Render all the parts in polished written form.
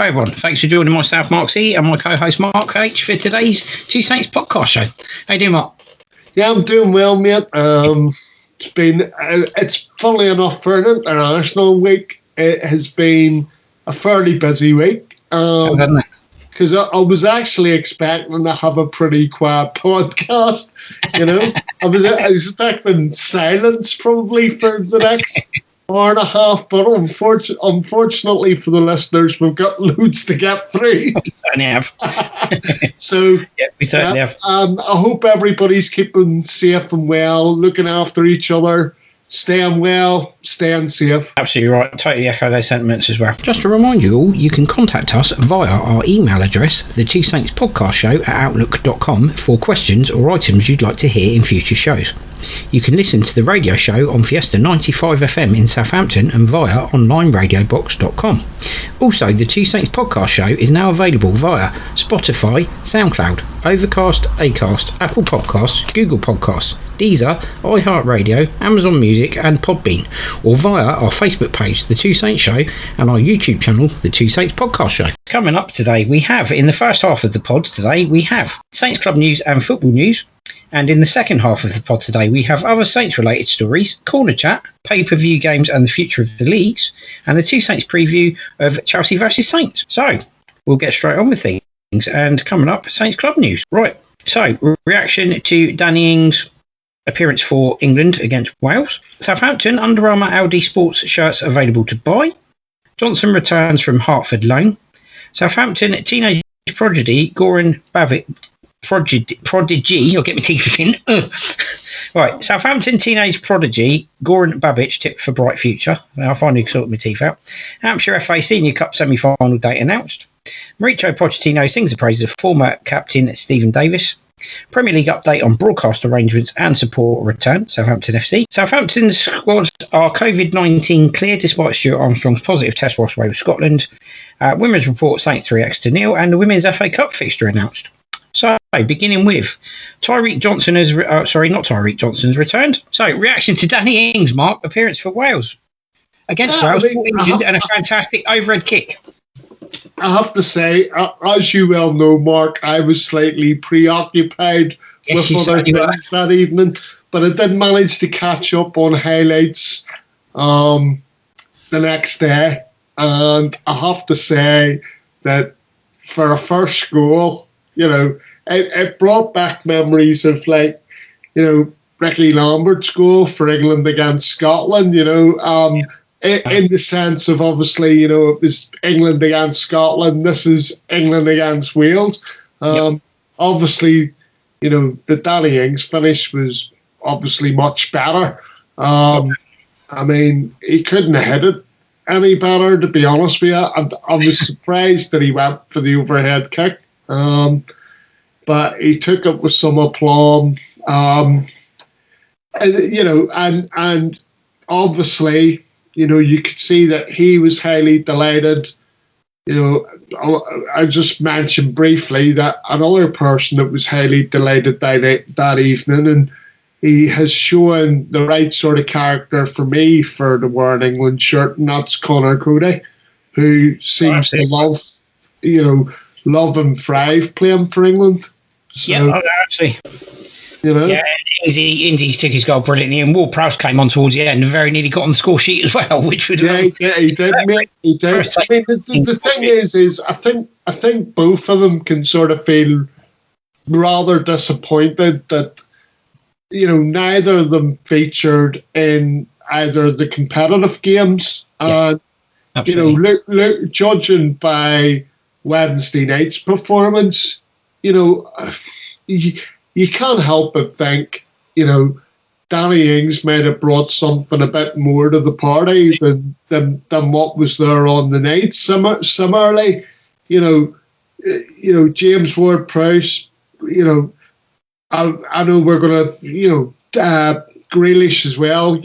Hi everyone, thanks for joining myself, Mark C, and my co-host Mark H for today's Two Saints podcast show. How you doing, Mark? Yeah, I'm doing well, mate. It's funnily enough for an international week. It has been a fairly busy week. Because I was actually expecting to have a pretty quiet podcast. I was expecting silence probably for the next hour and a half, but unfortunately for the listeners, we've got loads to get through. We certainly have. So, we certainly have. I hope everybody's keeping safe and well, looking after each other, staying well, staying safe. Absolutely right. Totally echo those sentiments as well. Just to remind you all, you can contact us via our email address, the Two Saints Podcast Show at outlook.com, for questions or items you'd like to hear in future shows. You can listen to the radio show on Fiesta 95 FM in Southampton and via onlineradiobox.com. Also, the Two Saints Podcast Show is now available via Spotify, SoundCloud, Overcast, Acast, Apple Podcasts, Google Podcasts, Deezer, iHeartRadio, Amazon Music and Podbean, or via our Facebook page, The Two Saints Show, and our YouTube channel, The Two Saints Podcast Show. Coming up today, we have, in the first half of the pod today, we have Saints Club news and football news. And in the second half of the pod today, we have other Saints-related stories, corner chat, pay-per-view games and the future of the leagues, and the Two Saints preview of Chelsea versus Saints. So, we'll get straight on with things. And coming up, Saints Club news. Right, so reaction to Danny Ings' appearance for England against Wales. Southampton Under Armour Aldi Sports shirts available to buy. Johnson returns from Hartford loan. Southampton teenage prodigy Goran Babic. Prodigy, you'll get my teeth in. Right, Southampton teenage prodigy Goran Babic tipped for bright future. Now I finally sorted my teeth out. Hampshire FA Senior Cup semi-final date announced. Mauricio Pochettino sings the praises of former captain Stephen Davis. Premier League update on broadcast arrangements and support return. Southampton FC. Southampton's squads are COVID-19 clear despite Stuart Armstrong's positive test whilst away with Scotland. Women's report Saints 3-0, and the Women's FA Cup fixture announced. So, beginning with Tyreek Johnson has... not Tyreek Johnson's returned. So, reaction to Danny Ings' Mark appearance for Wales. Against Wales, and a fantastic overhead kick. I have to say, as you well know, Mark, I was slightly preoccupied with other things that evening, but I did manage to catch up on highlights the next day. And I have to say that for a first goal, it brought back memories of Ricky Lambert's goal for England against Scotland, in the sense of obviously, it was England against Scotland. This is England against Wales. Obviously, the Danny Ings finish was obviously much better. I mean, he couldn't have hit it any better, to be honest with you. I was surprised that he went for the overhead kick. But he took it with some aplomb, and obviously, you could see that he was highly delighted. I just mentioned briefly that another person that was highly delighted that evening, and he has shown the right sort of character for me for the wearing England shirt, and that's Conor Cody, who seems to love and thrive playing for England. So, actually. Yeah, Ings took his goal brilliantly, and Ward-Prowse came on towards the end and very nearly got on the score sheet as well, which would he did, mate. He did. I mean, the thing is I think both of them can sort of feel rather disappointed that neither of them featured in either the competitive games, and look, judging by Wednesday night's performance, you can't help but think, Danny Ings might have brought something a bit more to the party than what was there on the night. Similarly, James Ward-Prowse, I know we're going to, Grealish as well,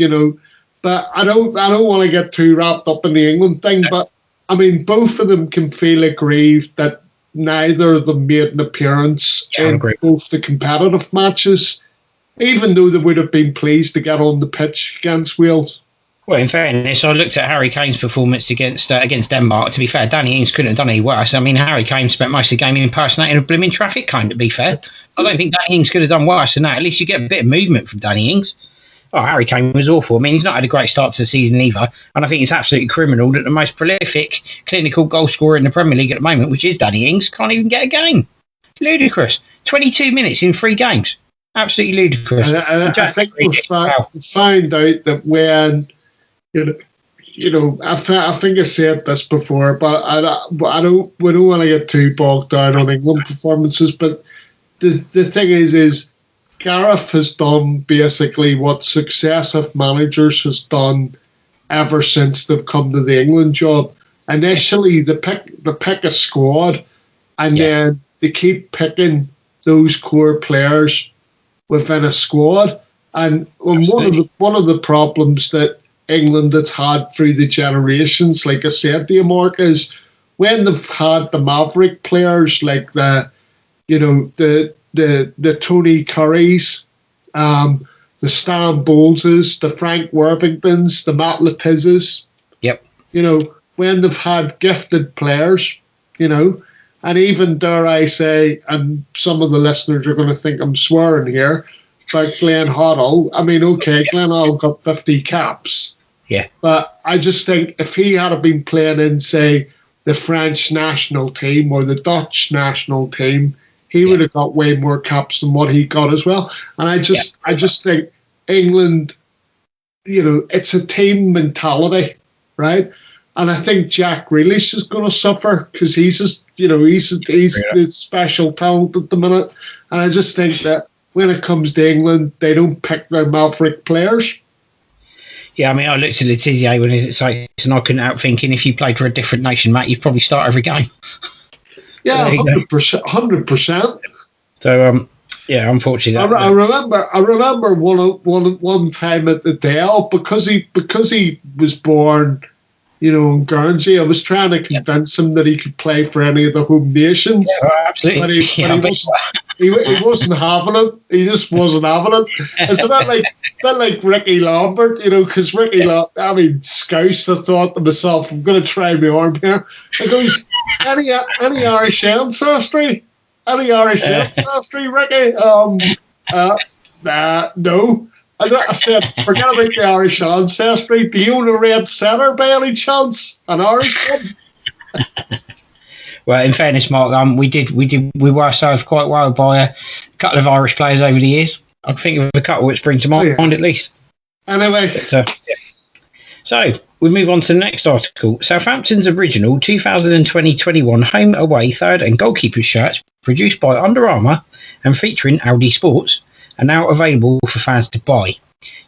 but I don't want to get too wrapped up in the England thing. But I mean, both of them can feel aggrieved that neither of them made an appearance in both the competitive matches, even though they would have been pleased to get on the pitch against Wales. Well, in fairness, I looked at Harry Kane's performance against Denmark. To be fair, Danny Ings couldn't have done any worse. I mean, Harry Kane spent most of the game impersonating a blooming traffic cone, to be fair. I don't think Danny Ings could have done worse than that. At least you get a bit of movement from Danny Ings. Oh, Harry Kane was awful. I mean, he's not had a great start to the season either. And I think it's absolutely criminal that the most prolific clinical goal scorer in the Premier League at the moment, which is Danny Ings, can't even get a game. Ludicrous. 22 minutes in 3 games. Absolutely ludicrous. I think we'll find out that when... You know, I think I said this before, but we don't want to get too bogged down on England performances. But the thing is Gareth has done basically what successive managers has done ever since they've come to the England job. Initially, they pick a squad, and then they keep picking those core players within a squad. And one of the problems that England that's had through the generations, like I said to you, Mark, is when they've had the maverick players like the Tony Currys, the Stan Bowleses, the Frank Worthingtons, the Matt Letizes. Yep. You know, when they've had gifted players, you know, and even dare I say, and some of the listeners are going to think I'm swearing here, but Glenn Hoddle, I mean, okay, Glenn Hoddle got 50 caps. Yeah. But I just think if he had been playing in, say, the French national team or the Dutch national team, he would have got way more caps than what he got as well. And I just think England, you know, it's a team mentality, right? And I think Jack Grealish is going to suffer because he's the special talent at the minute. And I just think that when it comes to England, they don't pick their maverick players. Yeah, I mean, I looked at Letizia when he's at Saints, and I couldn't help thinking if you played for a different nation, Matt, you'd probably start every game. Yeah, 100%. So, yeah, unfortunately, I remember one time at the Dale because he was born, you know, in Guernsey. I was trying to convince him that he could play for any of the home nations. Yeah, absolutely. But he wasn't having it. He just wasn't having it. It's a bit like Ricky Lambert, you know, because Scouse, I thought to myself, I'm going to try my arm here. I goes, any Irish ancestry? Any Irish ancestry, Ricky? No. I said, forget about the Irish ancestry. Do you own a red centre by any chance? An Irish one? Well, in fairness, Mark, we were served quite well by a couple of Irish players over the years. I can think of a couple which bring to mind at least. Anyway. But, So, we move on to the next article. Southampton's original 2020-21 home, away, third and goalkeeper shirts, produced by Under Armour and featuring Audi Sports, are now available for fans to buy.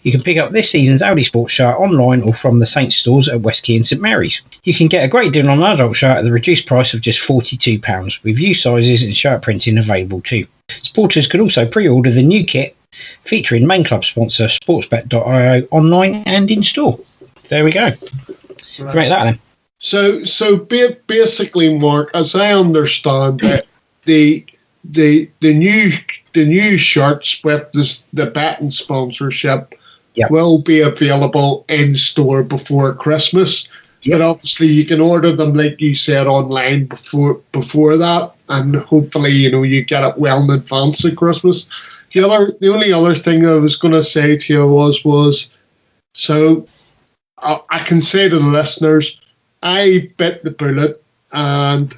You can pick up this season's Audi Sports shirt online or from the Saints stores at West Quay and St Mary's. You can get a great deal on an adult shirt at the reduced price of just £42, with youth sizes and shirt printing available too. Supporters can also pre-order the new kit featuring main club sponsor sportsbet.io online and in store. There we go. Right. Make that then. So basically, Mark, as I understand it, the new shirts with the betting sponsorship will be available in store before Christmas. But obviously, you can order them, like you said, online before that, and hopefully, you know, you get it well in advance of Christmas. The only other thing I was going to say to you was so I can say to the listeners, I bit the bullet and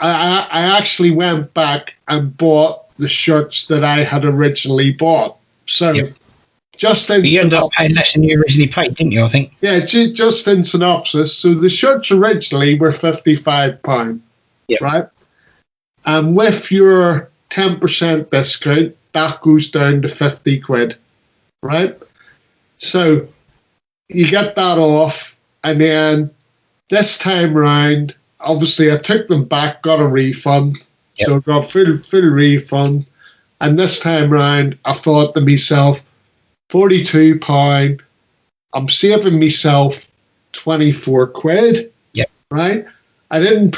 I actually went back and bought the shirts that I had originally bought. So just in you ended up paying less than you originally paid, didn't you, I think? Yeah, just in synopsis. So the shirts originally were £55, right? And with your 10% discount, that goes down to 50 quid, right? So you get that off, and then this time round, obviously I took them back, got a refund, so I got full refund, and this time round I thought to myself, £42, I'm saving myself 24 quid, right? I didn't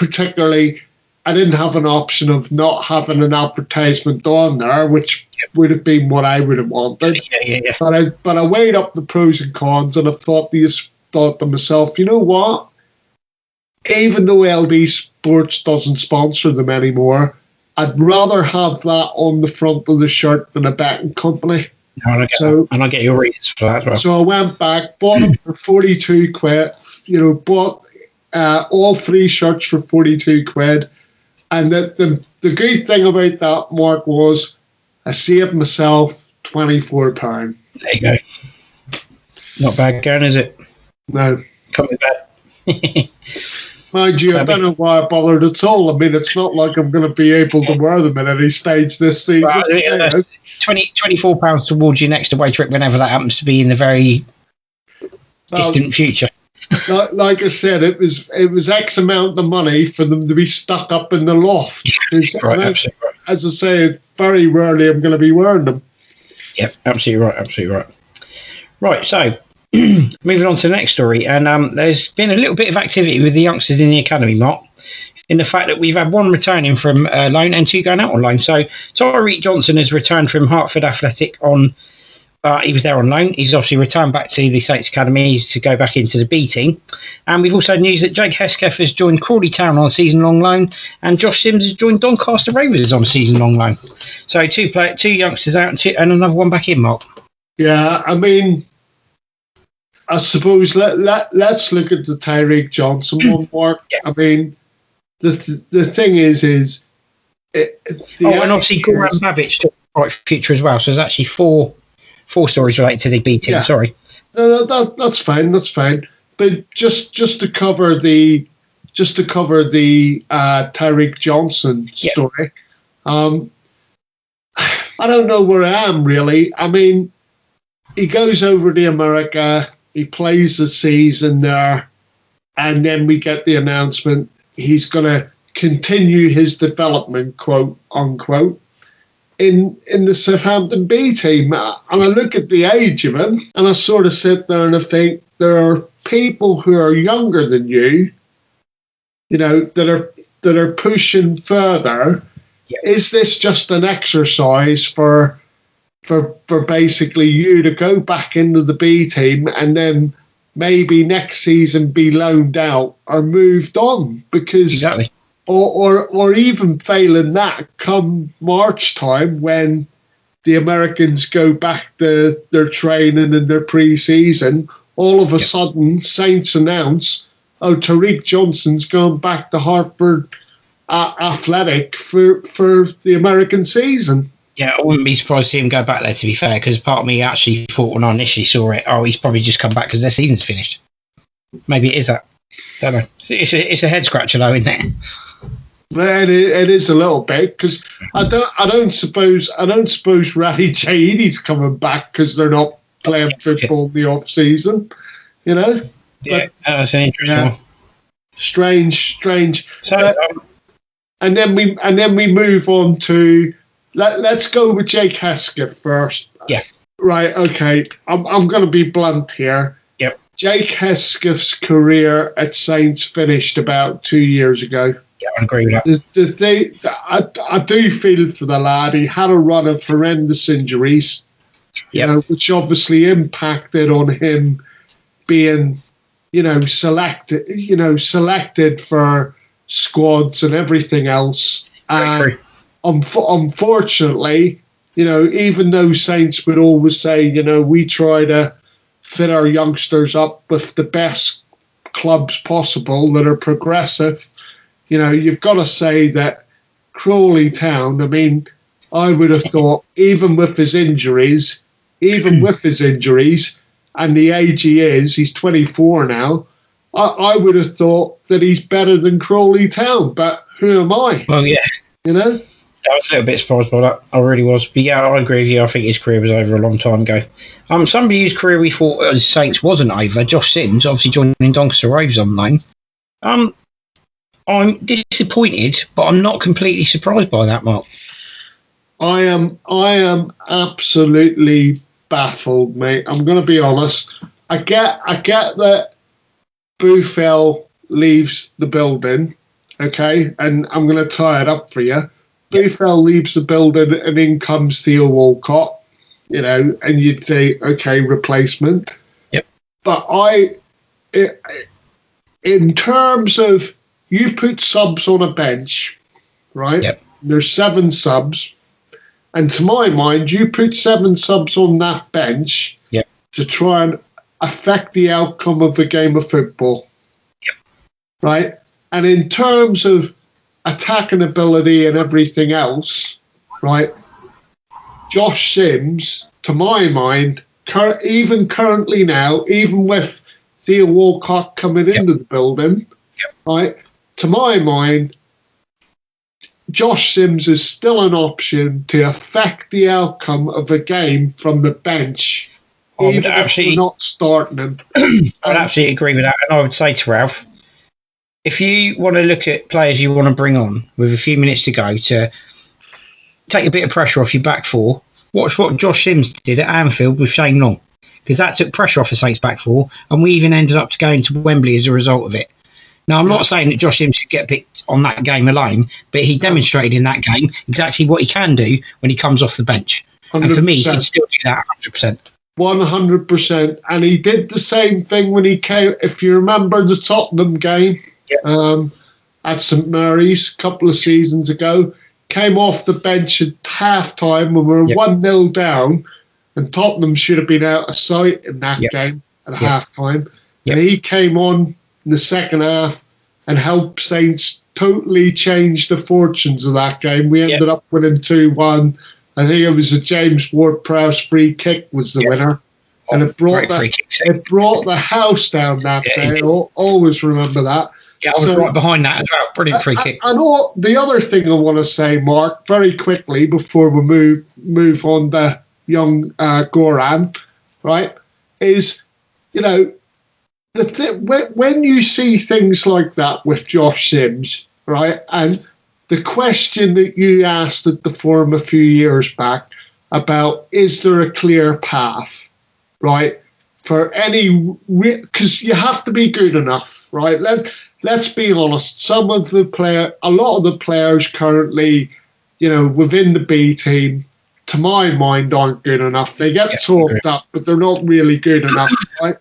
have an option of not having an advertisement on there, which would have been what I would have wanted. But I weighed up the pros and cons, and I thought, do thought to myself, you know what? Even though LD Sports doesn't sponsor them anymore, I'd rather have that on the front of the shirt than a betting company. No, and I get your reasons for that as well. So I went back, bought them for 42 quid, bought all 3 shirts for 42 quid. And the good thing about that, Mark, was I saved myself £24. There you go. Not bad going, is it? No. Coming back. Mind you, I don't know why I bothered at all. I mean, it's not like I'm going to be able to wear them at any stage this season. Well, £24 towards your next away trip, whenever that happens to be in the very distant future. Like I said, it was X amount of money for them to be stuck up in the loft. Right, absolutely right. As I say, very rarely I'm going to be wearing them. Yep, absolutely right. Right, so moving on to the next story, and there's been a little bit of activity with the youngsters in the academy, Mark, in the fact that we've had 1 returning from loan and 2 going out on loan. So Tyreek Johnson has returned from Hartford Athletic on. He was there on loan. He's obviously returned back to the Saints Academy to go back into the B team. And we've also had news that Jake Hesketh has joined Crawley Town on a season-long loan, and Josh Sims has joined Doncaster Rovers on a season-long loan. So 2 youngsters out and another 1 back in, Mark. Yeah, I mean, I suppose let's look at the Tyreek Johnson one, Mark. Yeah. I mean, the thing is and obviously Goran Babic took the right future as well. So there's actually 4 stories related to the B team. Yeah. Sorry. No, that's fine. That's fine. But just to cover the Tyreek Johnson story, I don't know where I am really. I mean, he goes over to America, he plays the season there, and then we get the announcement he's going to continue his development, quote unquote, in the Southampton B team. And I look at the age of him, and I sort of sit there and I think there are people who are younger than you, that are pushing further. Yeah. Is this just an exercise for basically you to go back into the B team and then maybe next season be loaned out or moved on? Because exactly. Or even failing that, come March time when the Americans go back to their training and their pre-season, all of a sudden Saints announce, Tyreek Johnson's going back to Hartford Athletic for the American season. Yeah, I wouldn't be surprised to see him go back there, to be fair, because part of me actually thought when I initially saw it, he's probably just come back because their season's finished. Maybe it is that. Don't know. It's a head scratcher though, isn't it? Well, it is a little bit, because I don't suppose Rally Jaedy's coming back because they're not playing football in the off season, Yeah, that's an interesting one. Strange. So, and then we move on to let's go with Jake Hesketh first. Yeah. Right. Okay. I'm going to be blunt here. Yep. Jake Hesketh's career at Saints finished about 2 years ago. Yeah, I agree with that. I do feel for the lad. He had a run of horrendous injuries, which obviously impacted on him being, selected for squads and everything else. And unfortunately, even though Saints would always say, we try to fit our youngsters up with the best clubs possible that are progressive, you've got to say that Crawley Town, I mean, I would have thought, even with his injuries, and the age he is, he's 24 now, I would have thought that he's better than Crawley Town, but who am I? Well, yeah. I was a little bit surprised by that. I really was. But yeah, I agree with you. I think his career was over a long time ago. Somebody whose career we thought as Saints wasn't over, Josh Sims, obviously joining Doncaster Rovers on loan. I'm disappointed, but I'm not completely surprised by that, Mark. I am absolutely baffled, mate. I'm going to be honest. I get that Bufel leaves the building, okay, and I'm going to tie it up for you. Yep. Bufel leaves the building, and in comes Theo Walcott, and you'd say, okay, replacement. Yep. But I in terms of you put subs on a bench, right? Yep. There's 7 subs. And to my mind, you put 7 subs on that bench to try and affect the outcome of a game of football. Yep. Right? And in terms of attacking ability and everything else, right, Josh Sims, to my mind, even currently now, even with Theo Walcott coming into the building, right, to my mind, Josh Sims is still an option to affect the outcome of a game from the bench, even if we're not starting him. I would absolutely agree with that. And I would say to Ralph, if you want to look at players you want to bring on with a few minutes to go to take a bit of pressure off your back four, watch what Josh Sims did at Anfield with Shane Long, because that took pressure off the Saints back four, and we even ended up going to Wembley as a result of it. Now, I'm not saying that Josh Sims should get picked on that game alone, but he demonstrated in that game exactly what he can do when he comes off the bench. 100%. And for me, he can still do that 100%. 100%. And he did the same thing when he came, if you remember the Tottenham game at St Mary's a couple of seasons ago, came off the bench at half-time when we were 1-0 down, and Tottenham should have been out of sight in that game at half-time. And he came on in the second half and helped Saints totally change the fortunes of that game. We ended up winning 2-1. I think it was a James Ward-Prowse free kick was the winner. And it brought the house down that day. I'll always remember that. Yeah, I was right behind that as well. Brilliant free kick. And the other thing I want to say, Mark, very quickly before we move on to young Goran, right, is, you know, when you see things like that with Josh Sims, right, and the question that you asked at the forum a few years back about is there a clear path, right, for any, because you have to be good enough, right? Let's be honest. A lot of the players currently, you know, within the B team, to my mind, aren't good enough. They get talked up, but they're not really good enough, right?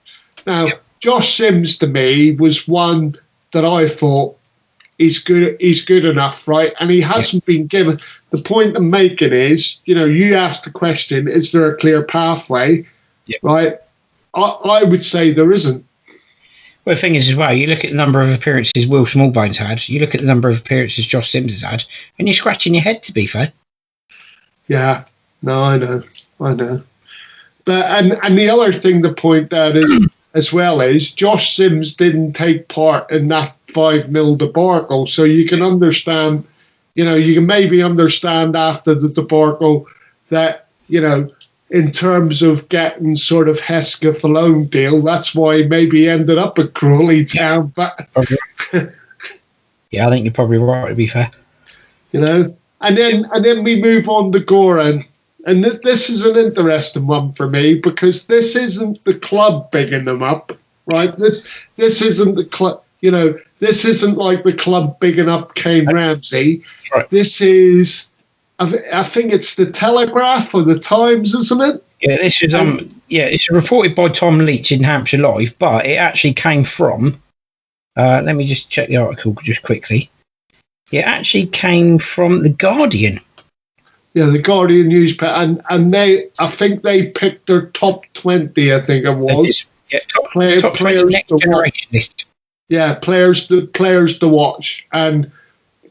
Now, Josh Sims to me was one that I thought he's good enough, right? And he hasn't been given. The point I'm making is, you know, you asked the question, is there a clear pathway, right? I would say there isn't. Well, the thing is as well, you look at the number of appearances Will Smallbones had, you look at the number of appearances Josh Sims has had, and you're scratching your head, to be fair. Yeah, no, I know. But and the other thing to point out is, as well, is Josh Sims didn't take part in that 5-0 debacle. So you can understand, you know, you can maybe understand after the debacle that, you know, in terms of getting sort of Hesketh a loan deal, that's why he maybe ended up at Crawley Town. But yeah, I think you're probably right, to be fair. You know, and then we move on to Goran. And this is an interesting one for me because this isn't the club bigging them up, right? This isn't the club, you know, this isn't like the club bigging up Kane Ramsey. Right. This is, I think it's the Telegraph or the Times, isn't it? Yeah, this is it's reported by Tom Leach in Hampshire Live, but it actually came from. Let me just check the article just quickly. It actually came from The Guardian. Yeah, the Guardian newspaper, and I think they picked their top 20. I think it was. Top 20 next generation list. Yeah, players to watch, and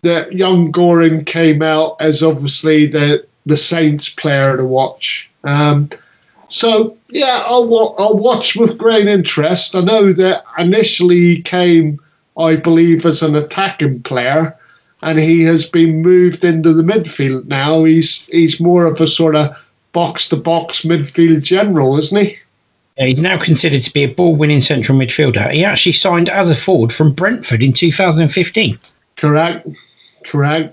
the young Goran came out as obviously the Saints player to watch. So yeah, I'll watch with great interest. I know that initially he came, I believe, as an attacking player. And he has been moved into the midfield now. He's more of a sort of box-to-box midfield general, isn't he? Yeah, he's now considered to be a ball-winning central midfielder. He actually signed as a forward from Brentford in 2015. Correct,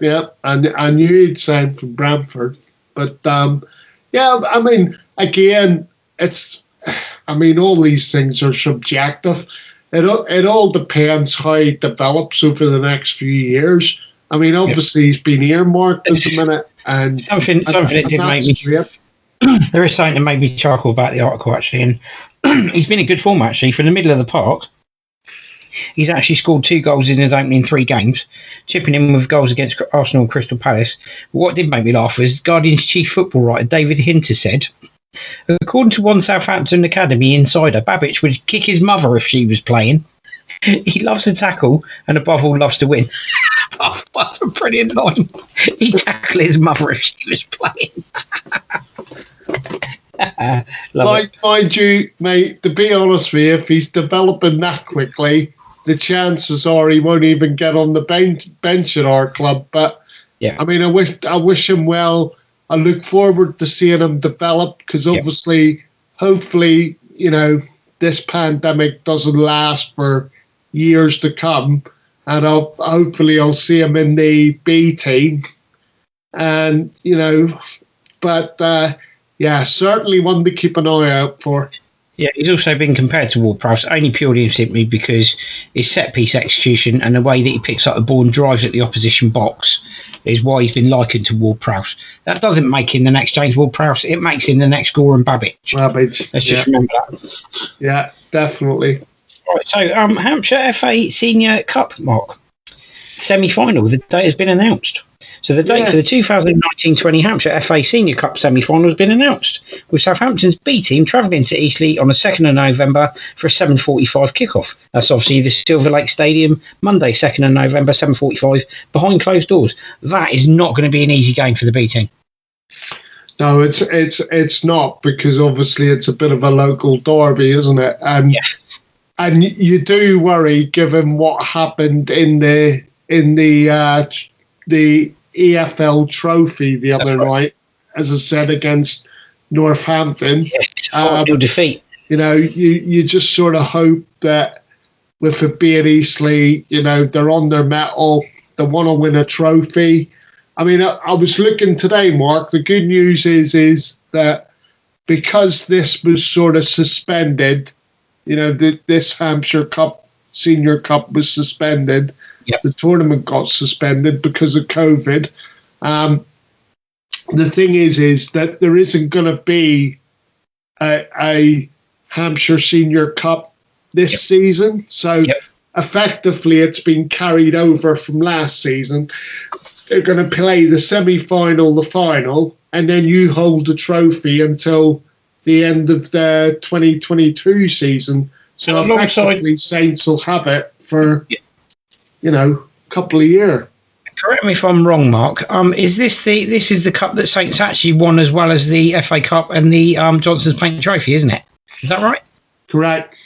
yeah. And I knew he'd signed from Brentford. But, yeah, I mean, again, all these things are subjective. It all depends how he develops over the next few years. I mean, obviously he's been earmarked at the minute, and something that did make me. There is something that made me chuckle about the article actually, and he's been in good form actually from the middle of the park. He's actually scored 2 goals in his opening 3 games, chipping in with goals against Arsenal and Crystal Palace. But what did make me laugh was Guardian's chief football writer David Hinter said, according to one Southampton Academy insider, Babic would kick his mother if she was playing. He loves to tackle and above all loves to win. Oh, what a brilliant line. He'd tackle his mother if she was playing. Mind you, mate, to be honest with you, if he's developing that quickly, the chances are he won't even get on the bench at our club. But yeah, I mean, I wish him well. I look forward to seeing him develop because obviously, hopefully, you know, this pandemic doesn't last for years to come, and hopefully I'll see him in the B team. And you know, but. Yeah, certainly one to keep an eye out for. Yeah, he's also been compared to Ward-Prowse only purely and simply because his set-piece execution and the way that he picks up the ball and drives at the opposition box is why he's been likened to Ward-Prowse. That doesn't make him the next James Ward-Prowse. It makes him the next Goran Babic. Let's just remember that. Yeah, definitely. Right, so Hampshire FA Senior Cup, Mark. Semi-final. The date has been announced. So the date for the 2019-20 Hampshire FA Senior Cup semi-final has been announced, with Southampton's B team travelling to Eastleigh on the 2nd of November for a 7:45 kickoff. That's obviously the Silver Lake Stadium, Monday 2nd of November, 7:45, behind closed doors. That is not going to be an easy game for the B team. No, it's not, because obviously it's a bit of a local derby, isn't it? And you do worry, given what happened in the EFL Trophy the other night, as I said, against Northampton. Defeat. You know, you just sort of hope that with it being Eastleigh, you know, they're on their mettle, they want to win a trophy. I mean, I was looking today, Mark, the good news is that because this was sort of suspended, you know, this Hampshire Cup, Senior Cup was suspended. Yep. The tournament got suspended because of COVID. The thing is that there isn't going to be a Hampshire Senior Cup this season. So effectively it's been carried over from last season. They're going to play the semi-final, the final, and then you hold the trophy until the end of the 2022 season. So effectively Saints will have it for... you know, a couple of years. Correct me if I'm wrong, Mark. Is this is the cup that Saints actually won, as well as the FA Cup and the Johnson's Paint Trophy, isn't it? Is that right? Correct.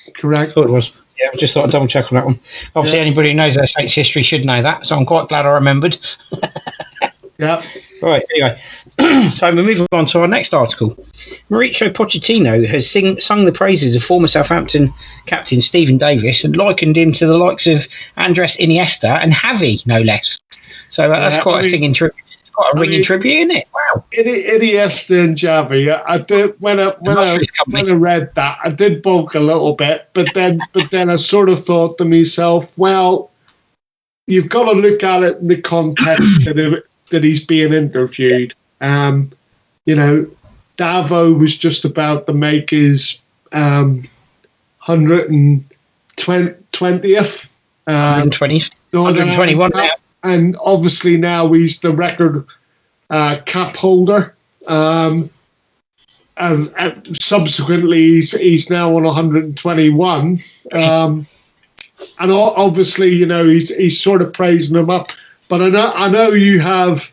I thought it was. Yeah, I just thought I'd double check on that one. Obviously, anybody who knows their Saints history should know that, so I'm quite glad I remembered. Yeah. Right, anyway. So we're moving on to our next article. Mauricio Pochettino has sung the praises of former Southampton captain Stephen Davis and likened him to the likes of Andres Iniesta and Javi, no less. So that's quite a singing tribute. Quite a ringing tribute, isn't it? Wow. Iniesta and Javi. I did when I read that, I did balk a little bit, but then I sort of thought to myself, well, you've got to look at it in the context that he's being interviewed. You know, Davo was just about to make his 120th. 121 now. And obviously now he's the record cap holder. Subsequently, he's now on 121. And obviously, you know, he's sort of praising him up. But I know you have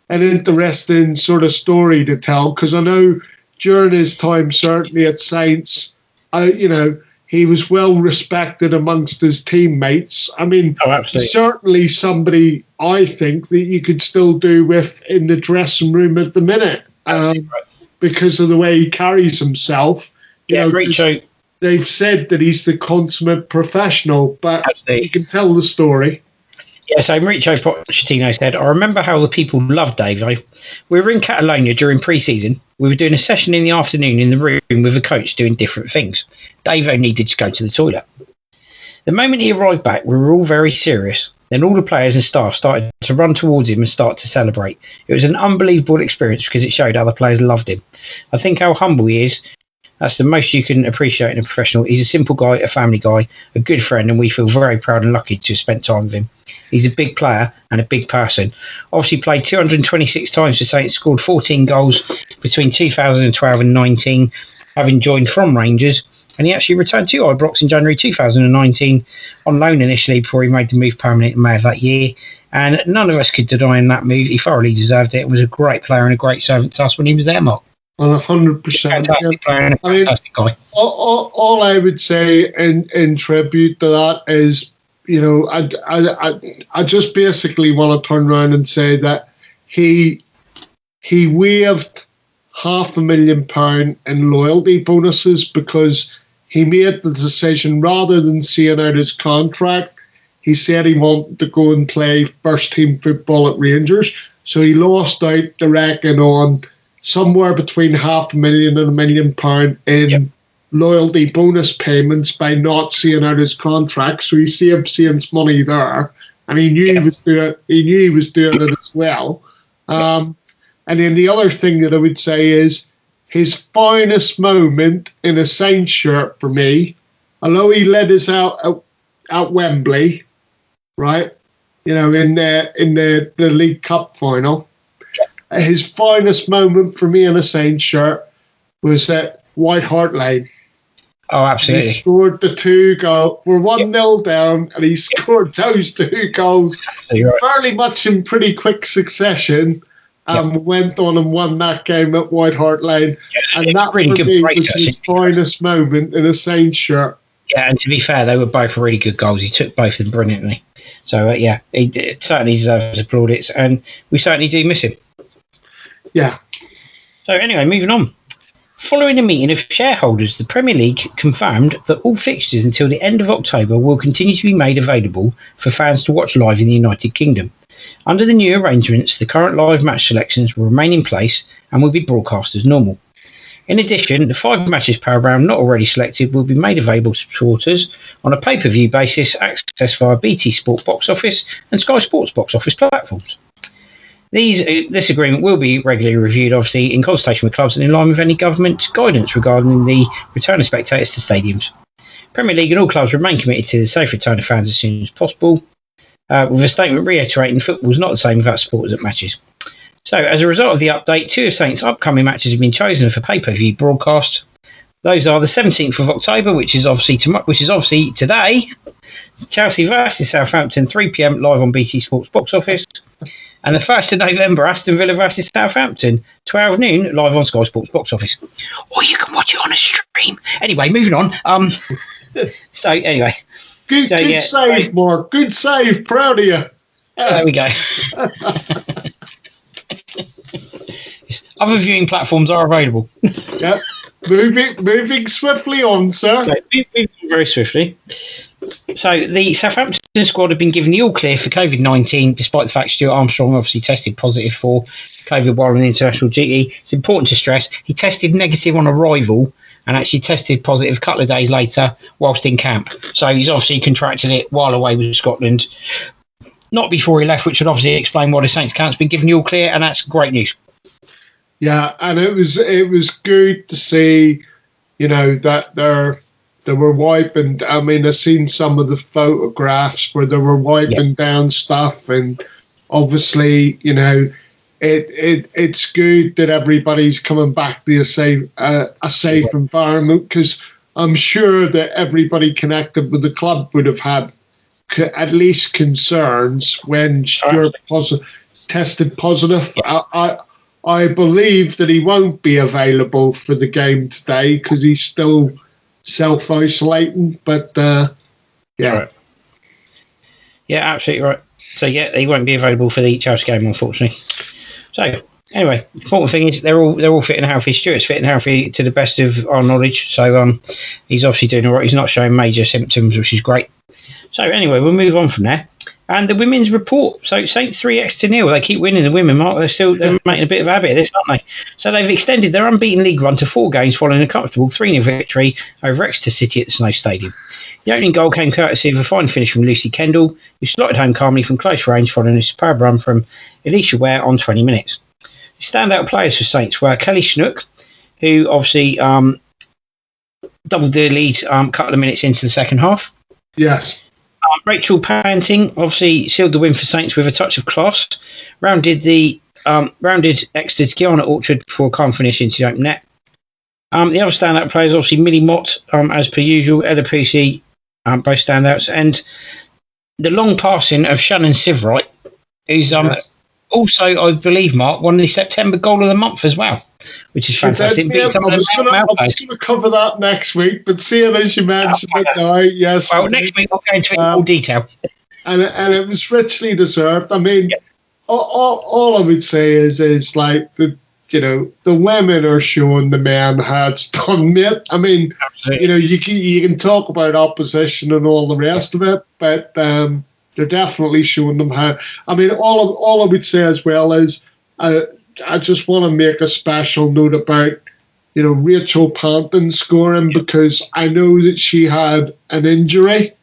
an interesting sort of story to tell, because I know during his time, certainly at Saints, you know, he was well respected amongst his teammates. I mean, certainly somebody I think that you could still do with in the dressing room at the minute, because of the way he carries himself. You know, they've said that he's the consummate professional, but you can tell the story. Yeah, so Mauricio Pochettino said, I remember how the people loved Davo. We were in Catalonia during pre-season. We were doing a session in the afternoon in the room with a coach doing different things. Davo needed to go to the toilet. The moment he arrived back, we were all very serious. Then all the players and staff started to run towards him and start to celebrate. It was an unbelievable experience because it showed how the players loved him. I think how humble he is That's the most you can appreciate in a professional. He's a simple guy, a family guy, a good friend, and we feel very proud and lucky to have spent time with him. He's a big player and a big person. Obviously played 226 times for Saints, scored 14 goals between 2012 and 19, having joined from Rangers. And he actually returned to Ibrox in January 2019 on loan initially before he made the move permanent in May of that year. And none of us could deny in that move. He thoroughly deserved it and was a great player and a great servant to us when he was there, Mark. 100%. Fantastic player and a fantastic guy. All I would say in tribute to that is, I just basically want to turn around and say that he waived £500,000 in loyalty bonuses because he made the decision, rather than seeing out his contract, he said he wanted to go and play first team football at Rangers. So he lost out, I reckon, on somewhere between £500,000 and £1 million in loyalty bonus payments by not seeing out his contract. So he saved Saints money there, and he knew he was doing it as well. And then the other thing that I would say is his finest moment in a Saints shirt for me, although he led us out at Wembley, right? In the League Cup final. His finest moment for me in a Saints shirt was at White Hart Lane. Oh, absolutely. He scored the 2 goals. We're 1-0 down, and he scored those 2 goals fairly much in pretty quick succession. Went on and won that game at White Hart Lane. Yeah, and that, really for me, was his finest moment in a Saints shirt. Yeah, and to be fair, they were both really good goals. He took both of them brilliantly. So, he certainly deserves plaudits, and we certainly do miss him. Yeah. So, anyway, moving on. Following a meeting of shareholders, the Premier League confirmed that all fixtures until the end of October will continue to be made available for fans to watch live in the United Kingdom. Under the new arrangements, the current live match selections will remain in place and will be broadcast as normal. In addition, the 5 matches programme not already selected will be made available to supporters on a pay-per-view basis, accessed via BT Sport Box Office and Sky Sports Box Office platforms. This agreement will be regularly reviewed, obviously, in consultation with clubs and in line with any government guidance regarding the return of spectators to stadiums. Premier League and all clubs remain committed to the safe return of fans as soon as possible, with a statement reiterating football is not the same without supporters at matches. So, as a result of the update, 2 of Saints' upcoming matches have been chosen for pay-per-view broadcast. Those are the 17th of October, which is obviously today, Chelsea versus Southampton, 3 p.m. live on BT Sports Box Office. And the 1st of November, Aston Villa versus Southampton, 12 noon, live on Sky Sports Box Office. Or you can watch it on a stream. Anyway, moving on. So, anyway. Good save, Mark. Good save. Proud of you. There we go. Other viewing platforms are available. Yep. Moving swiftly on, sir. So, moving very swiftly. So the Southampton squad have been given the all clear for COVID-19, despite the fact Stuart Armstrong obviously tested positive for COVID while on the international duty. It's important to stress he tested negative on arrival and actually tested positive a couple of days later whilst in camp. So he's obviously contracted it while away with Scotland, not before he left, which would obviously explain why the Saints camp's been given the all clear, and that's great news. Yeah, and it was good to see, that they were wiping. I mean, I've seen some of the photographs where they were wiping down stuff, and obviously, it's good that everybody's coming back to a safe environment, because I'm sure that everybody connected with the club would have had at least concerns when Stuart tested positive. Yeah. I believe that he won't be available for the game today because he's still self-isolating, but right. Yeah, absolutely right. So he won't be available for the Chelsea game, unfortunately. So anyway, the important thing is they're all fit and healthy. Stuart's fit and healthy to the best of our knowledge, so he's obviously doing all right. He's not showing major symptoms, which is great. So anyway, we'll move on from there. And the women's report. So Saints 3-0. They keep winning, the women, Mark. They're making a bit of a habit of this, aren't they? So they've extended their unbeaten league run to 4 games following a comfortable 3-0 victory over Exeter City at the Snow Stadium. The opening goal came courtesy of a fine finish from Lucy Kendall, who slotted home calmly from close range following a superb run from Elisha Ware on 20 minutes. The standout players for Saints were Kelly Schnook, who obviously doubled the lead a couple of minutes into the second half. Yes. Rachel Panting obviously sealed the win for Saints with a touch of class. Rounded Exeter's Kiana Orchard before calm finish into the open net. The other standout players, obviously Millie Mott, as per usual, Ella Pusey, both standouts, and the long passing of Shannon Sivright, who's also, I believe, Mark, won the September goal of the month as well, which is fantastic. I was going to cover that next week, but seeing as you mentioned it now, yes. Well, next week we'll go into it in more detail. And it was richly deserved. I mean, all I would say is like the women are showing the men how it's done, mate. I mean, absolutely. You can talk about opposition and all the rest of it, but they're definitely showing them how. I mean, all I would say as well is I just want to make a special note about Rachel Panton scoring, because I know that she had an injury,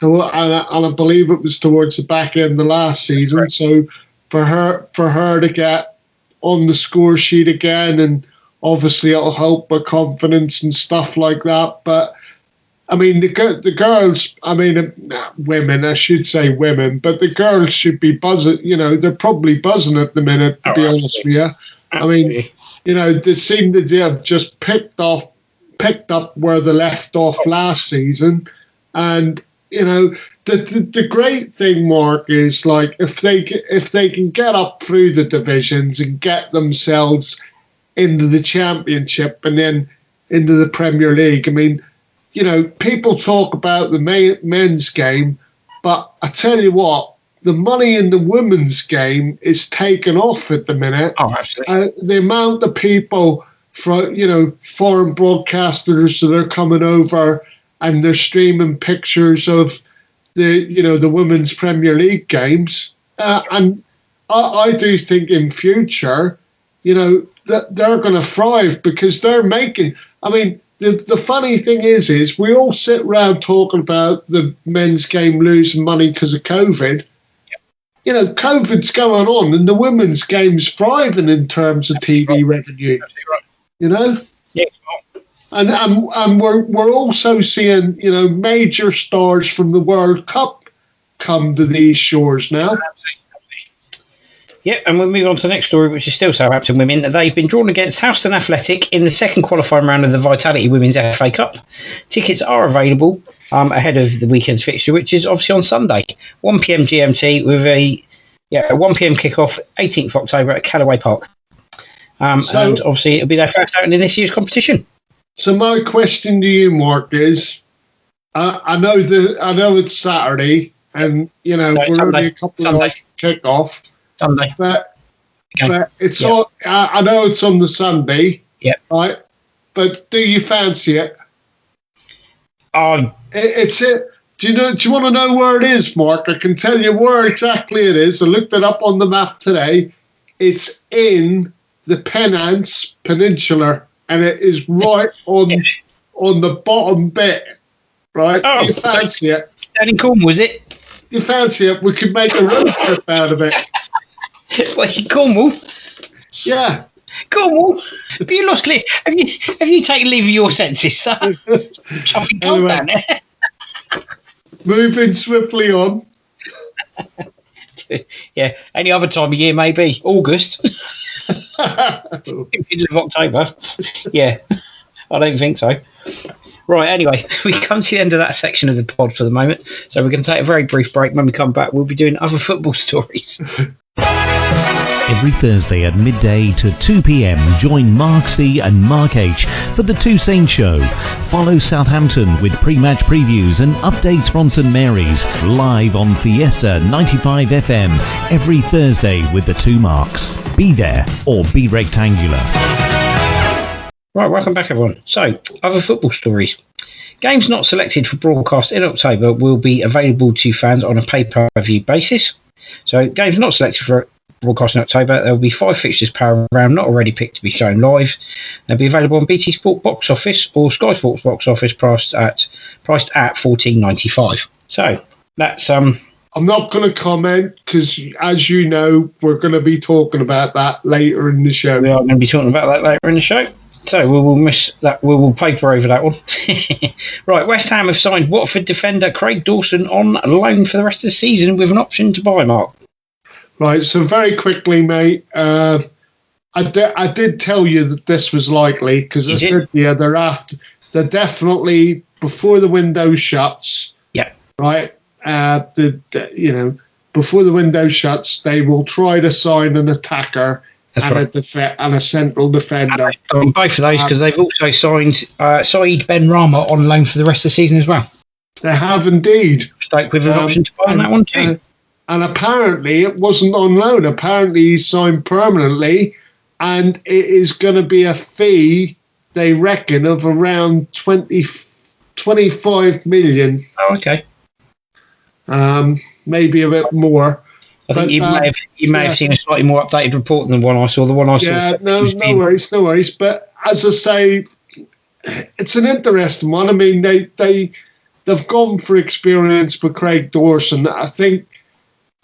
and I believe it was towards the back end of the last season. Right. So for her to get on the score sheet again, and obviously it'll help with confidence and stuff like that. But I mean, the girls, I mean, women, I should say women, but the girls should be buzzing. They're probably buzzing at the minute, to be honest with you. I mean, they seem to have just picked up where they left off last season. And, the great thing, Mark, is like if they can get up through the divisions and get themselves into the Championship and then into the Premier League, I mean, people talk about the men's game, but I tell you what, the money in the women's game is taken off at the minute. Oh, absolutely. The amount of people from, foreign broadcasters that are coming over and they're streaming pictures of the women's Premier League games. And I do think in future, that they're going to thrive, because they're making, I mean, the funny thing is we all sit around talking about the men's game losing money because of COVID. Yep. COVID's going on, and the women's game's thriving in terms of TV revenue. Right. Yeah. And we're also seeing major stars from the World Cup come to these shores now. Absolutely. Yep, and we'll move on to the next story, which is still Southampton women. They've been drawn against Houston Athletic in the second qualifying round of the Vitality Women's FA Cup. Tickets are available ahead of the weekend's fixture, which is obviously on Sunday, 1 p.m. GMT, with a 1 p.m. kickoff, 18th October at Callaway Park. And obviously it'll be their first outing in this year's competition. So my question to you, Mark, is I know it's Saturday, and we're only a couple of nights to kick off. Sunday. But it's all, I know it's on the Sunday. Yeah. Right. But do you fancy it? It's it. Do you want to know where it is, Mark? I can tell you where exactly it is. I looked it up on the map today. It's in the Pennines Peninsula, and it is right on the bottom bit. Right? Oh, do you fancy it? Down in Cornwall, is it? You fancy it? We could make a road trip out of it. What, in Cornwall? Yeah. Cornwall? Have you lost Have you taken leave of your senses, sir? Something cold down there. Moving swiftly on. Yeah, any other time of year, maybe August. Middle of October. Yeah, I don't think so. Right, anyway, we come to the end of that section of the pod for the moment, so we're going to take a very brief break. When we come back, we'll be doing other football stories. Every Thursday at midday to 2 p.m, join Mark C and Mark H for the Two Saints Show. Follow Southampton with pre-match previews and updates from St Mary's, live on Fiesta 95 FM every Thursday with the two Marks. Be there or be rectangular. Right, welcome back, everyone. So, other football stories. Games not selected for broadcast in October will be available to fans on a pay-per-view basis. So, games not selected for broadcast in October, there will be 5 fixtures per round not already picked to be shown live. They'll be available on BT Sport box office or Sky Sports box office, priced at $14.95. So, that's I'm not going to comment because, as you know, we're going to be talking about that later in the show. We are going to be talking about that later in the show. So we will miss that. We will paper over that one. Right, West Ham have signed Watford defender Craig Dawson on loan for the rest of the season with an option to buy, Mark. Right, so very quickly, mate, I did tell you that this was likely because I said the other after they're definitely before the window shuts. Yeah. Right. Before the window shuts, they will try to sign an attacker and a central defender. On both of those because they've also signed Saeed Benrahma on loan for the rest of the season as well. They have indeed. Stoke with an option to buy on that one too. And apparently it wasn't on loan. Apparently he's signed permanently, and it is going to be a fee, they reckon, of around 25 million. Oh, okay. Maybe a bit more. I think you may have seen a slightly more updated report than the one I saw. The one I saw. Yeah, no worries. But as I say, it's an interesting one. I mean, they've gone for experience with Craig Dawson. I think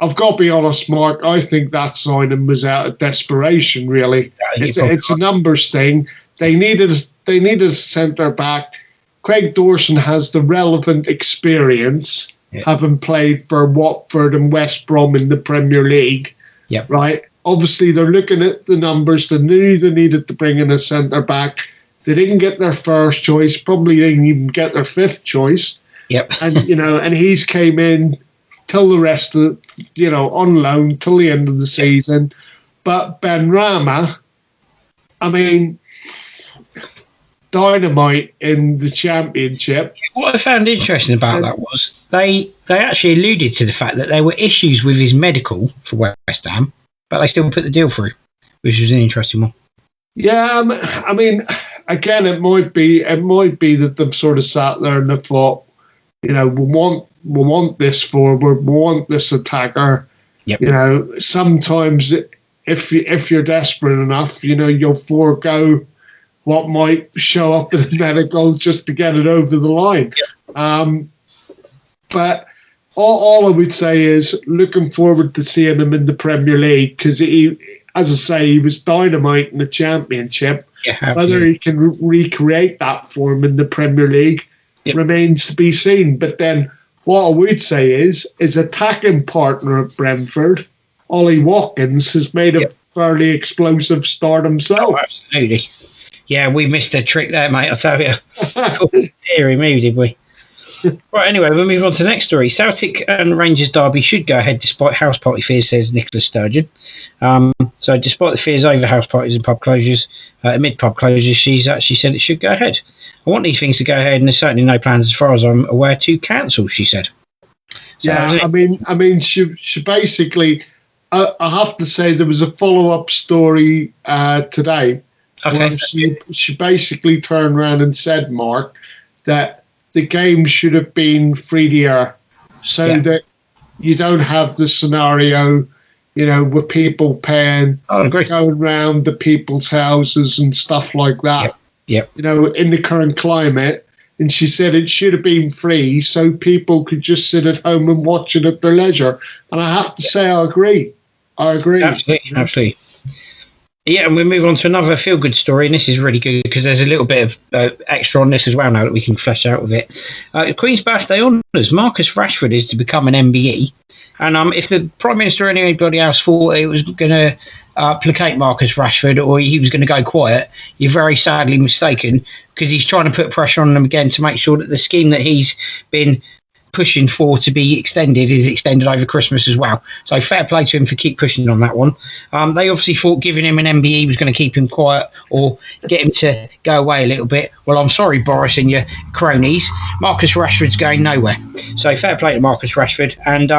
I've got to be honest, Mark. I think that signing was out of desperation. Really, it's a numbers thing. They needed a centre back. Craig Dawson has the relevant experience. Yeah. Having played for Watford and West Brom in the Premier League, right? Obviously, they're looking at the numbers. They knew they needed to bring in a centre back. They didn't get their first choice. Probably didn't even get their fifth choice. Yep. And and he's came in till the rest of on loan till the end of the season. But Benrahma, I mean, dynamite in the Championship. What I found interesting about that was they actually alluded to the fact that there were issues with his medical for West Ham, but they still put the deal through, which was an interesting one. Yeah, I mean, again, it might be that they've sort of sat there and they've thought, we want this forward, we want this attacker. Yep. Sometimes if you're desperate enough, you'll forego what might show up in the medical just to get it over the line. Yep. But all I would say is looking forward to seeing him in the Premier League because he, as I say, he was dynamite in the Championship. Yeah, whether he can recreate that form in the Premier League remains to be seen. But then what I would say is his attacking partner at Brentford, Ollie Watkins, has made a fairly explosive start himself. Oh, absolutely. Yeah, we missed a trick there, mate, I'll tell you. Deary me, did we? Right, anyway, we'll move on to the next story. Celtic and Rangers derby should go ahead despite house party fears, says Nicola Sturgeon. So despite the fears over house parties and pub closures, amid pub closures, she's actually said it should go ahead. I want these things to go ahead, and there's certainly no plans, as far as I'm aware, to cancel, she said. So I mean, she basically, I have to say there was a follow-up story today. Okay. She basically turned around and said, Mark, that the game should have been free to air so that you don't have the scenario, with people paying, going around the people's houses and stuff like that. Yep. In the current climate. And she said it should have been free so people could just sit at home and watch it at their leisure. And I have to say, I agree. Absolutely. Yeah, and we move on to another feel-good story, and this is really good because there's a little bit of extra on this as well now that we can flesh out with it. Queen's Birthday Honours. Marcus Rashford is to become an MBE, and if the Prime Minister or anybody else thought it was going to placate Marcus Rashford or he was going to go quiet, you're very sadly mistaken because he's trying to put pressure on them again to make sure that the scheme that he's been pushing for to be extended is extended over Christmas as well. So fair play to him for keep pushing on that one. They obviously thought giving him an MBE was going to keep him quiet or get him to go away a little bit. Well, I'm sorry, Boris and your cronies. Marcus Rashford's going nowhere. So fair play to Marcus Rashford. And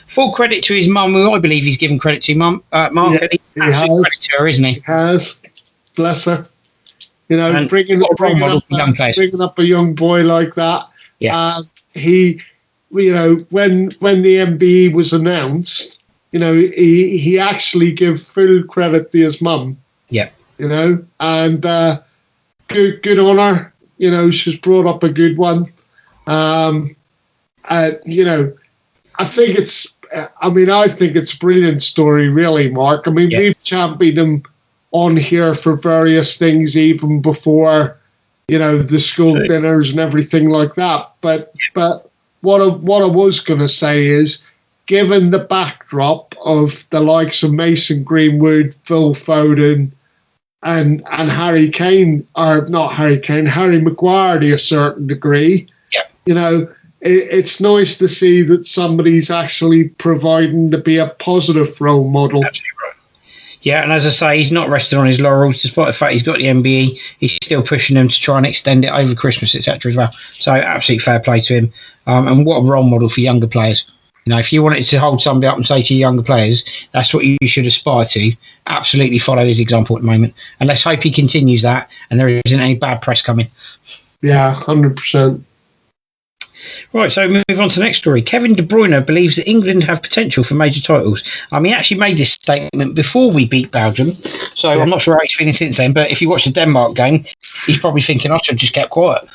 full credit to his mum, who I believe he's given credit to, Mark. Yeah, he has. Credit to her, isn't he? He has. Bless her. Bringing up a young boy like that. Yeah. He... when the MBE was announced, he actually gave full credit to his mum. Yeah. And good on her. She's brought up a good one. I think it's a brilliant story, really, Mark. I mean, we've championed him on here for various things even before, the school dinners and everything like that. But what I was going to say is, given the backdrop of the likes of Mason Greenwood, Phil Foden, and Harry Kane, or not Harry Kane, Harry Maguire to a certain degree, it's nice to see that somebody's actually providing to be a positive role model. Absolutely right. Yeah, and as I say, he's not resting on his laurels, despite the fact he's got the MBE. He's still pushing them to try and extend it over Christmas, etc. as well. So absolutely fair play to him. And what a role model for younger players. If you wanted to hold somebody up and say to your younger players, that's what you should aspire to, absolutely follow his example at the moment. And let's hope he continues that and there isn't any bad press coming. Yeah, 100%. Right, so move on to the next story. Kevin De Bruyne believes that England have potential for major titles. He actually made this statement before we beat Belgium, so I'm not sure how he's feeling since then, but if you watch the Denmark game, he's probably thinking, I should have just kept quiet.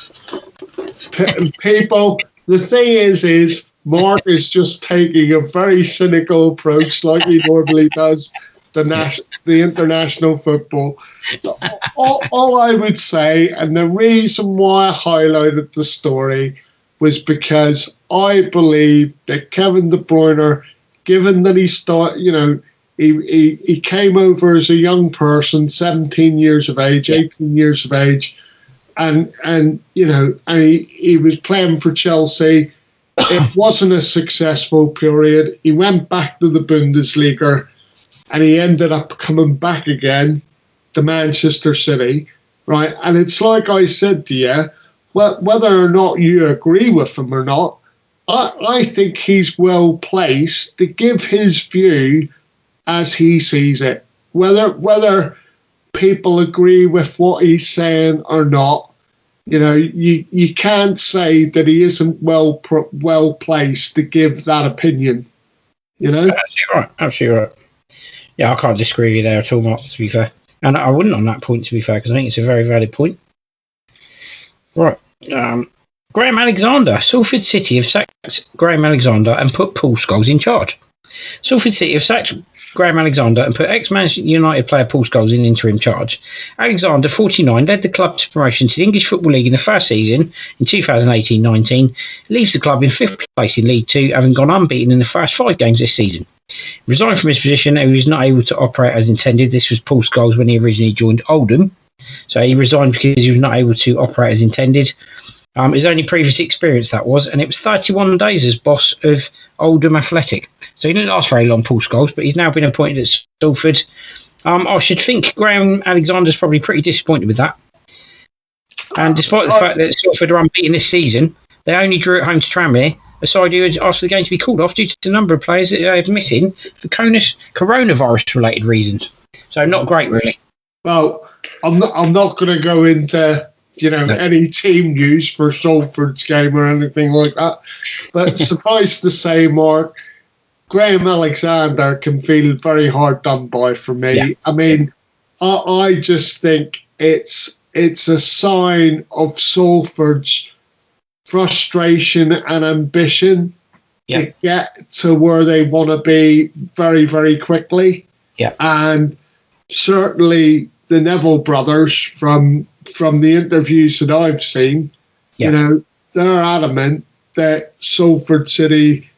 People, the thing is Mark is just taking a very cynical approach like he normally does the international football. All I would say, and the reason why I highlighted the story, was because I believe that Kevin De Bruyne, given that he came over as a young person, 17 years of age, 18 years of age, and he was playing for Chelsea. It wasn't a successful period. He went back to the Bundesliga, and he ended up coming back again to Manchester City, right? And it's like I said to you, whether or not you agree with him or not, I think he's well placed to give his view as he sees it. Whether people agree with what he's saying or not, you can't say that he isn't well placed to give that opinion. Absolutely right. Yeah, I can't disagree with you there at all, Mark, to be fair. And I wouldn't on that point, to be fair, because I think it's a very valid point. Right. Graham Alexander. Salford City have sacked Graham Alexander and put Paul Scholes in charge. Salford City have sacked Graham Alexander and put ex-Manchester United player Paul Scholes in interim charge. Alexander, 49, led the club to promotion to the English Football League in the first season in 2018-19, leaves the club in 5th place in League Two, having gone unbeaten in the first 5 games this season. Resigned from his position, he was not able to operate as intended. This was Paul Scholes when he originally joined Oldham. So he resigned because he was not able to operate as intended. His only previous experience that was, and it was 31 days as boss of Oldham Athletic. So he didn't last very long, Paul Scholes, but he's now been appointed at Salford. I should think Graham Alexander's probably pretty disappointed with that. And despite the fact that Salford are unbeaten this season, they only drew at home to Tranmere, a side who had asked for the game to be called off due to the number of players that they had missing for coronavirus-related reasons. So not great, really. Well, I'm not going to go into any team news for Salford's game or anything like that. But suffice to say, Mark, Graham Alexander can feel very hard done by for me. Yeah. I mean, I just think it's a sign of Salford's frustration and ambition to get to where they want to be very, very quickly. Yeah. And certainly the Neville brothers, from the interviews that I've seen, they're adamant that Salford City,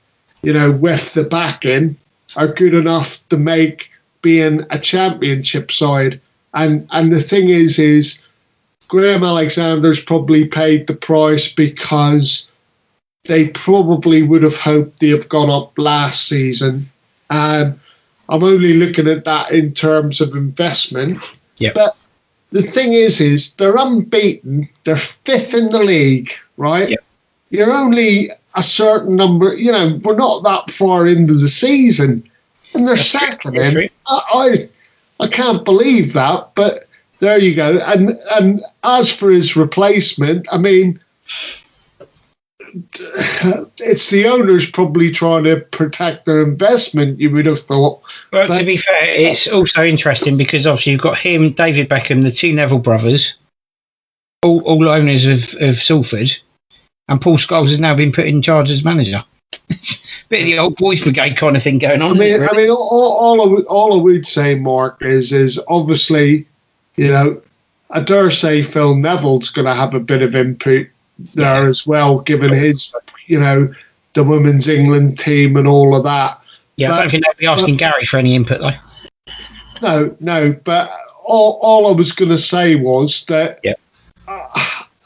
with the backing, are good enough to make being a championship side. And the thing is Graham Alexander's probably paid the price because they probably would have hoped to have gone up last season. I'm only looking at that in terms of investment. Yeah. But the thing is they're unbeaten. They're 5th in the league, right? Yep. You're only a certain number, we're not that far into the season. And they're sacking him. I can't believe that, but there you go. And as for his replacement, I mean, it's the owners probably trying to protect their investment, you would have thought. But to be fair, it's also interesting because obviously you've got him, David Beckham, the 2 Neville brothers, all owners of Salford, and Paul Scholes has now been put in charge as manager. bit of the old boys brigade kind of thing going on. I mean, all I would say, Mark, is obviously, I dare say Phil Neville's going to have a bit of input there as well, given his, the women's England team and all of that. Yeah, I don't think they'll be asking Gary for any input, though. No, but all I was going to say was that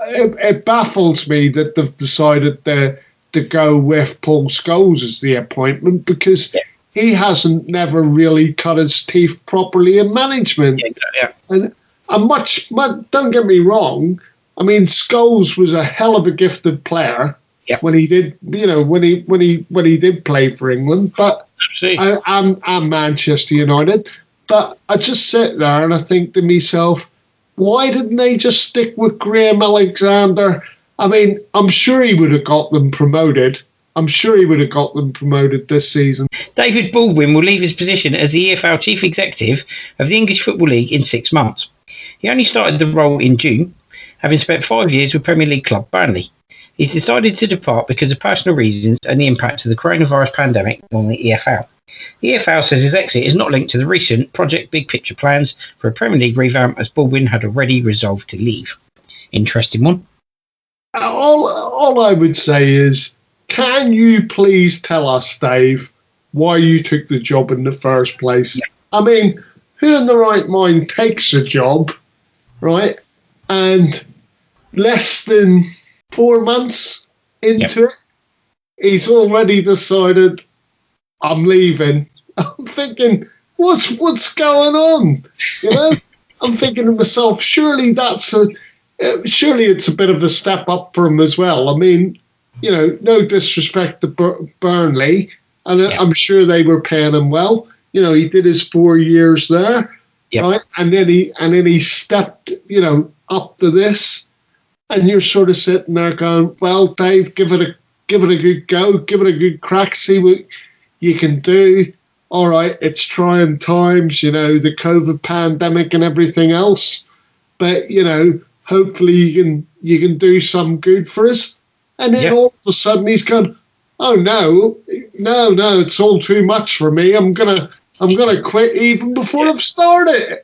it baffles me that they've decided to go with Paul Scholes as the appointment, because he hasn't never really cut his teeth properly in management. And don't get me wrong, I mean, Scholes was a hell of a gifted player when he did, when he did play for England. But I'm Manchester United. But I just sit there and I think to myself, why didn't they just stick with Graham Alexander? I mean, I'm sure he would have got them promoted. This season. David Baldwin will leave his position as the EFL Chief Executive of the English Football League in 6 months. He only started the role in June, having spent 5 years with Premier League club Burnley. He's decided to depart because of personal reasons and the impact of the coronavirus pandemic on the EFL. The EFL says his exit is not linked to the recent Project Big Picture plans for a Premier League revamp, as Baldwin had already resolved to leave. Interesting one. All I would say is, can you please tell us, Dave, why you took the job in the first place? Yeah. I mean, who in the right mind takes a job, right, and less than 4 months into it, he's already decided, I'm leaving. I'm thinking, what's going on? I'm thinking to myself, surely it's a bit of a step up for him as well. I mean, no disrespect to Burnley, and I'm sure they were paying him well. He did his 4 years there, right? And then he stepped, up to this, and you're sort of sitting there going, well, Dave, give it a good go, give it a good crack, see what you can do. All right, it's trying times, the COVID pandemic and everything else, but hopefully you can do some good for us. And then all of a sudden he's gone, oh no, it's all too much for me. I'm gonna quit even before I've started.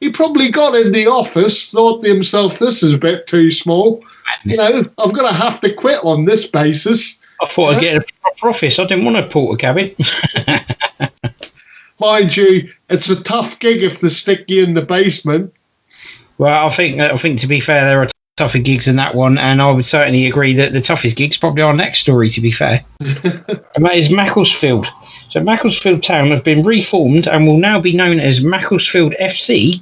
He probably got in the office, thought to himself, this is a bit too small. I'm gonna have to quit on this basis. I thought I'd get a proper office. I didn't want a porter cabin. Mind you, it's a tough gig if they stick you in the basement. Well, I think to be fair, there are tougher gigs than that one, and I would certainly agree that the toughest gig's probably our next story, to be fair. And that is Macclesfield. So Macclesfield Town have been reformed and will now be known as Macclesfield FC,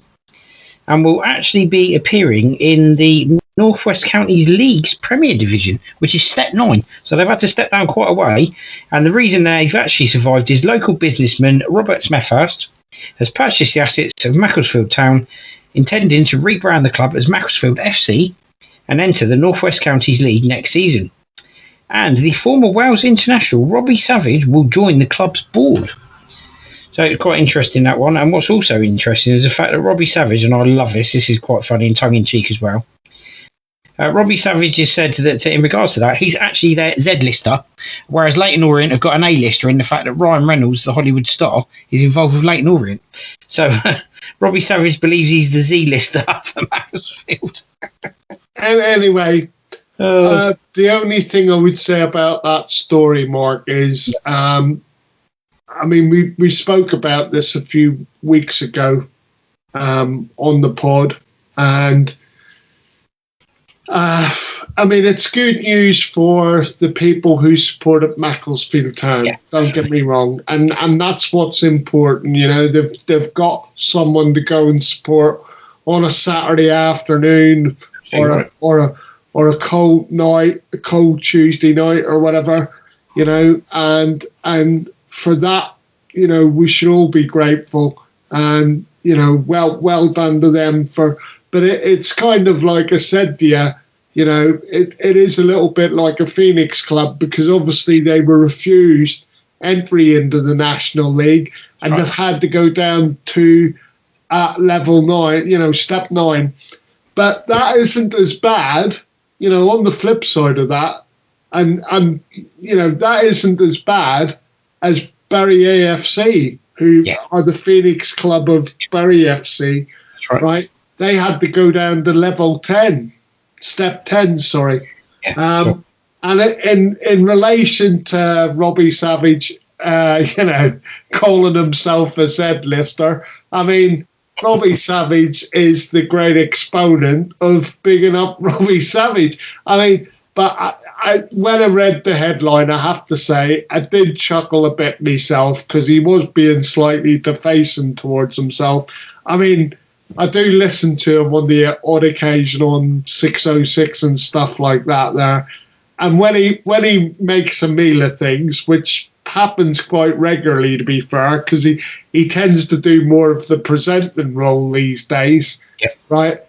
and will actually be appearing in the North West Counties League's Premier Division, which is step 9. So they've had to step down quite a way. And the reason they've actually survived is local businessman Robert Smethurst has purchased the assets of Macclesfield Town, intending to rebrand the club as Macclesfield FC and enter the North West Counties League next season. And the former Wales international Robbie Savage will join the club's board. So it's quite interesting, that one. And what's also interesting is the fact that Robbie Savage, and I love this is quite funny and tongue-in-cheek as well, Robbie Savage has said that in regards to that, he's actually their Z-lister, whereas Leyton Orient have got an A-lister in the fact that Ryan Reynolds, the Hollywood star, is involved with Leyton Orient. So Robbie Savage believes he's the Z-lister for Macclesfield. Anyway, the only thing I would say about that story, Mark, is, we spoke about this a few weeks ago on the pod, and it's good news for the people who supported Macclesfield Town. Yeah, don't get me wrong, and that's what's important. They've got someone to go and support on a Saturday afternoon, or a cold night, a cold Tuesday night, or whatever. And for that, we should all be grateful, and well done to them for. But it's kind of like I said to you, it is a little bit like a Phoenix club, because obviously they were refused entry into the National League, and they've had to go down to level 9, step 9. But that isn't as bad. On the flip side of that, and that isn't as bad as Bury AFC, who are the Phoenix club of Bury FC. That's right. They had to go down to level 10, step 10, sorry. Yeah, sure. And in relation to Robbie Savage, calling himself a Z-lister, I mean, Robbie Savage is the great exponent of bigging up Robbie Savage. I mean, but when I read the headline, I have to say, I did chuckle a bit myself because he was being slightly defacing towards himself. I mean, I do listen to him on the odd occasion on 606 and stuff like that there. And when he makes a meal of things, which happens quite regularly, to be fair, because he tends to do more of the presenting role these days, right?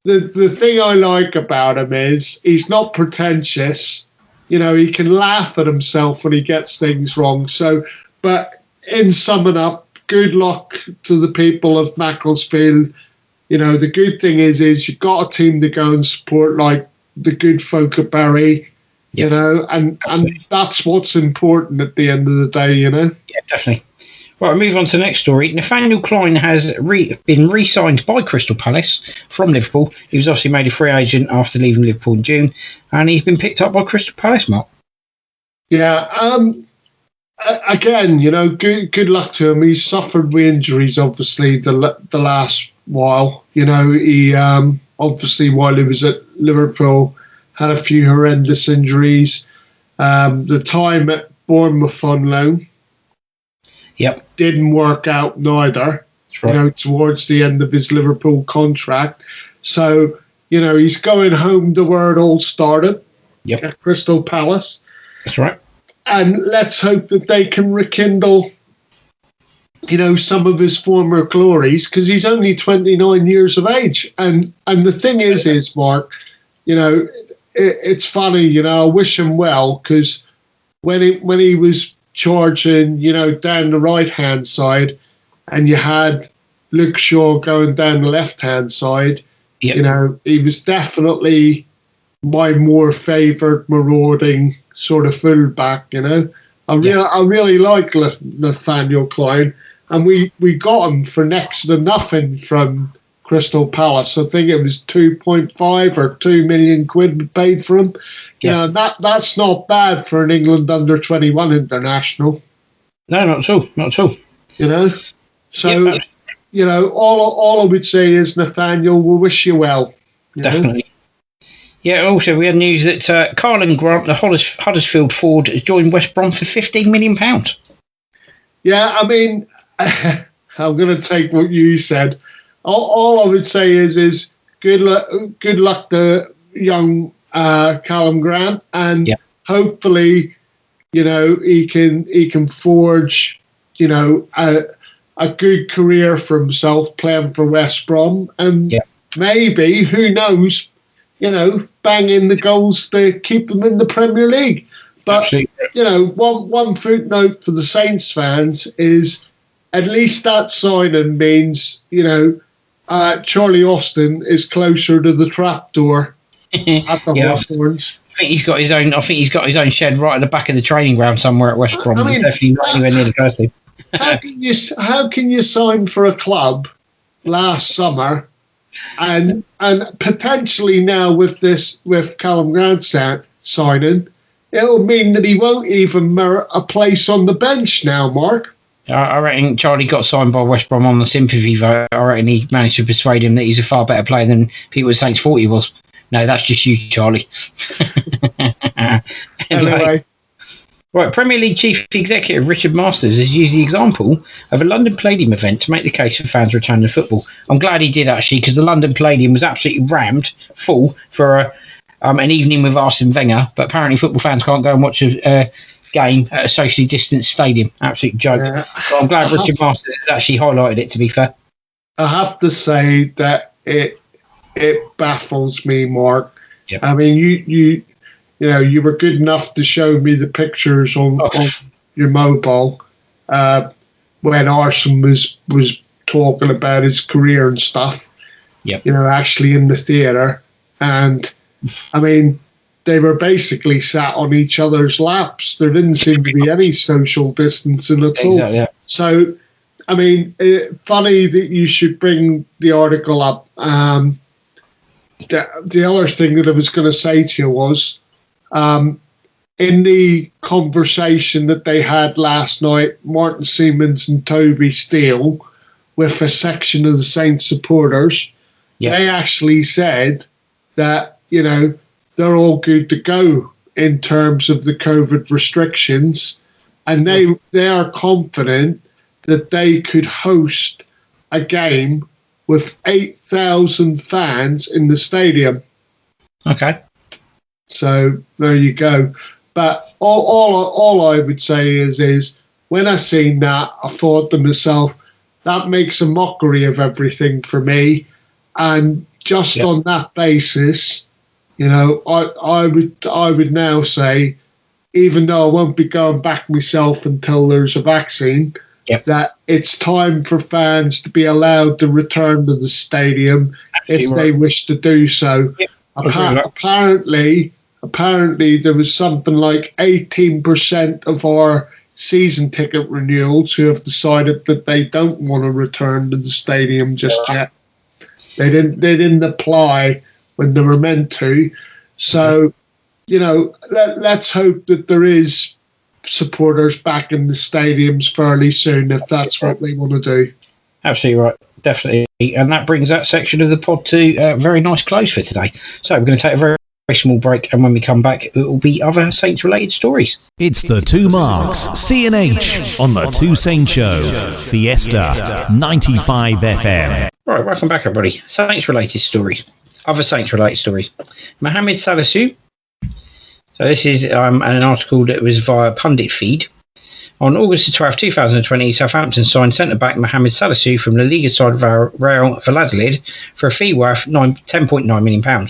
The thing I like about him is he's not pretentious. He can laugh at himself when he gets things wrong. So, but in summing up, good luck to the people of Macclesfield. The good thing is you've got a team to go and support, like the good folk of Bury. And that's what's important at the end of the day, Yeah, definitely. Right, we'll move on to the next story. Nathaniel Clyne has been re-signed by Crystal Palace from Liverpool. He was obviously made a free agent after leaving Liverpool in June, and he's been picked up by Crystal Palace, Mark. Yeah, again, good luck to him. He's suffered with injuries, obviously, the last while. He obviously, while he was at Liverpool, had a few horrendous injuries. The time at Bournemouth on loan didn't work out neither, right. Towards the end of his Liverpool contract. So, he's going home to where it all started, at Crystal Palace. That's right. And let's hope that they can rekindle, some of his former glories, because he's only 29 years of age. And the thing is, Mark, it's funny, I wish him well, because when he was charging, down the right-hand side, and you had Luke Shaw going down the left-hand side, he was definitely my more favoured marauding sort of fullback, I really like Nathaniel Clyne, and we got him for next to nothing from Crystal Palace. I think it was 2.5 or 2 million quid paid for him. That's not bad for an England under 21 international. No, not at all. Not at all. So all I would say is, Nathaniel, we wish you well. Definitely. Yeah, also we had news that Carlin Grant, the Huddersfield forward, has joined West Brom for £15 million. Yeah, I mean, I'm going to take what you said. All I would say is good luck to young Callum Grant, and hopefully, he can forge, a good career for himself playing for West Brom, and maybe, who knows, bang in the goals to keep them in the Premier League. But absolutely. One footnote for the Saints fans is at least that signing means Charlie Austin is closer to the trapdoor at the Hawthorns. I think he's got his own shed right at the back of the training ground somewhere at West Brom. He's definitely not anywhere near the first team. How can you sign for a club last summer, and potentially now with Callum Grant signing, it'll mean that he won't even merit a place on the bench now, Mark. I reckon Charlie got signed by West Brom on the sympathy vote. I reckon he managed to persuade him that he's a far better player than people at Saints thought he was. No, that's just you, Charlie. Anyway. Right, Premier League Chief Executive Richard Masters has used the example of a London Palladium event to make the case for fans returning to football. I'm glad he did, actually, because the London Palladium was absolutely rammed full for an evening with Arsene Wenger, but apparently football fans can't go and watch a game at a socially distanced stadium. Absolute joke. So I'm glad Richard Masters has actually highlighted it, to be fair. I have to say that it baffles me, Mark. Yep. I mean, you were good enough to show me the pictures on your mobile when Arsene was talking about his career and stuff. Yep. Actually in the theatre. And I mean, they were basically sat on each other's laps. There didn't seem to be any social distancing at all. Exactly, yeah. So, I mean, funny that you should bring the article up. The other thing that I was going to say to you was, in the conversation that they had last night, Martin Siemens and Toby Steele, with a section of the Saints supporters, they actually said that, you know, they're all good to go in terms of the COVID restrictions, and they are confident that they could host a game with 8,000 fans in the stadium. Okay. So there you go. But all I would say is when I seen that, I thought to myself, that makes a mockery of everything for me. And just on that basis, you know, I would now say, even though I won't be going back myself until there's a vaccine, that it's time for fans to be allowed to return to the stadium if they wish to do so. Apparently, there was something like 18% of our season ticket renewals who have decided that they don't want to return to the stadium just yet. They didn't apply when they were meant to. So, you know, let's hope that there is supporters back in the stadiums fairly soon if that's what they want to do. Absolutely right, definitely. And that brings that section of the pod to a very nice close for today. So we're going to take a very small break, and when we come back, it will be other Saints related stories. It's the Two Marks, C&H on the Two Saints Show, Fiesta 95 FM. Right, welcome back everybody. Saints related stories, other Saints related stories. Mohamed Salisu. So this is an article that was via Pundit Feed. On August 12, 2020, Southampton signed centre-back Mohamed Salisu from La Liga side Real Valladolid for a fee worth £10.9 million.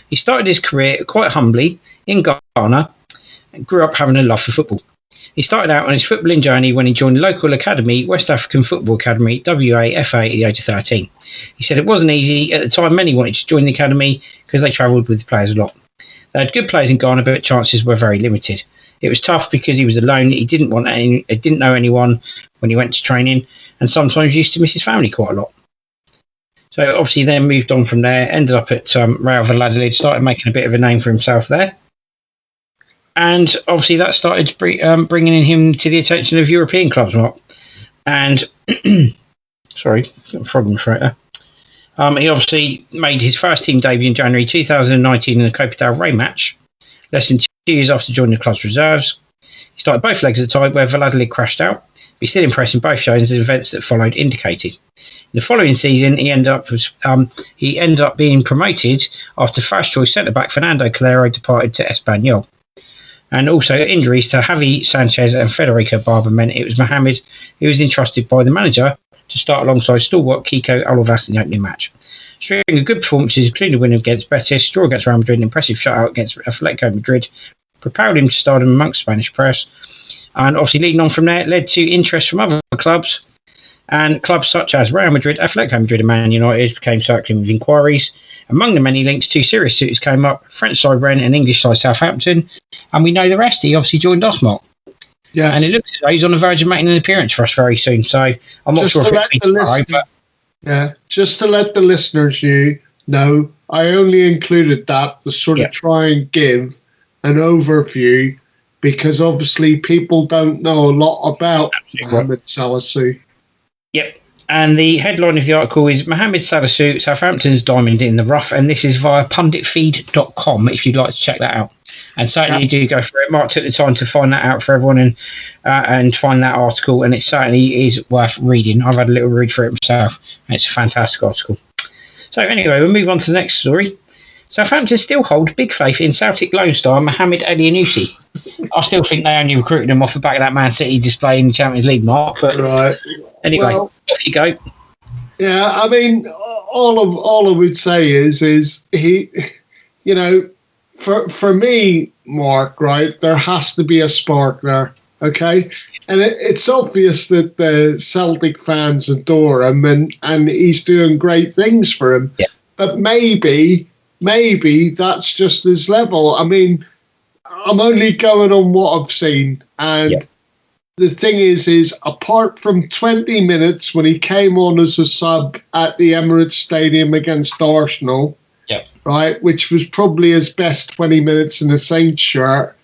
He started his career quite humbly in Ghana and grew up having a love for football. He started out on his footballing journey when he joined the local academy, West African Football Academy, WAFA, at the age of 13. He said it wasn't easy. At the time, many wanted to join the academy because they travelled with the players a lot. They had good players in Ghana, but chances were very limited. It was tough because he was alone. He didn't know anyone when he went to training, and sometimes used to miss his family quite a lot. So obviously then moved on from there, ended up at Real Valladolid, started making a bit of a name for himself there. And obviously that started bringing him to the attention of European clubs, Mark. And, sorry, got a frog in my throat there. He obviously made his first team debut in January 2019 in the Copa del Rey match, less than 2 years after joining the club's reserves. He started both legs at the time where Valladolid crashed out. He still impressed in both shows, as events that followed indicated. In the following season, he ended up being promoted after first choice centre-back Fernando Calero departed to Espanyol. And also injuries to Javi Sanchez and Federico Barber meant it was Mohamed who was entrusted by the manager to start alongside stalwart Kiko Alvarez in the opening match. String of good performances, including a win against Betis, draw against Real Madrid, and impressive shutout against Atletico Madrid, propelled him to stardom amongst Spanish press. And obviously leading on from there, led to interest from other clubs. And clubs such as Real Madrid, Atletico Madrid and Man United became circling with inquiries. Among the many links, two serious suitors came up, French side Rennes and English side Southampton. And we know the rest. He obviously joined us, Mark. Yes. And it looks as though he's on the verge of making an appearance for us very soon. So I'm not sure if it'll be tomorrow, but... Yeah, just to let the listeners know, I only included that to sort of try and give an overview, because obviously people don't know a lot about Mohamed Salisu. Yep. And the headline of the article is Mohamed Salisu, Southampton's diamond in the rough. And this is via punditfeed.com if you'd like to check that out. And certainly do go for it. Mark took the time to find that out for everyone and find that article. And it certainly is worth reading. I've had a little read through it myself. And it's a fantastic article. So anyway, we'll move on to the next story. Southampton still hold big faith in Celtic Lone Star Mohamed Elyounoussi. I still think they only recruited him off the back of that Man City display in the Champions League, Mark. But anyway, off you go. Yeah, I mean, all I would say is he, you know, for me, Mark, right, there has to be a spark there, okay? And it's obvious that the Celtic fans adore him and he's doing great things for him. Yeah. But maybe maybe that's just his level. I mean, I'm only going on what I've seen, and the thing is apart from 20 minutes when he came on as a sub at the Emirates Stadium against Arsenal, right, which was probably his best 20 minutes in a Saints shirt,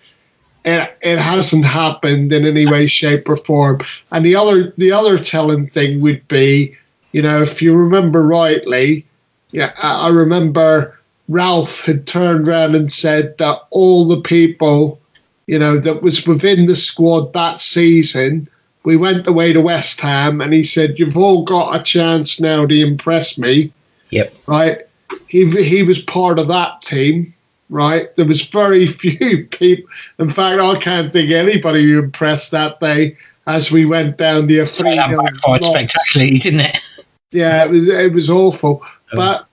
it hasn't happened in any way, shape, or form. And the other telling thing would be, if you remember rightly, I remember Ralph had turned around and said that all the people, that was within the squad that season, we went away to West Ham, and he said, "You've all got a chance now to impress me." Yep. Right. He was part of that team. Right. There was very few people. In fact, I can't think anybody who impressed that day as we went down the 3-0 spectacularly, didn't it? Yeah, it was awful. But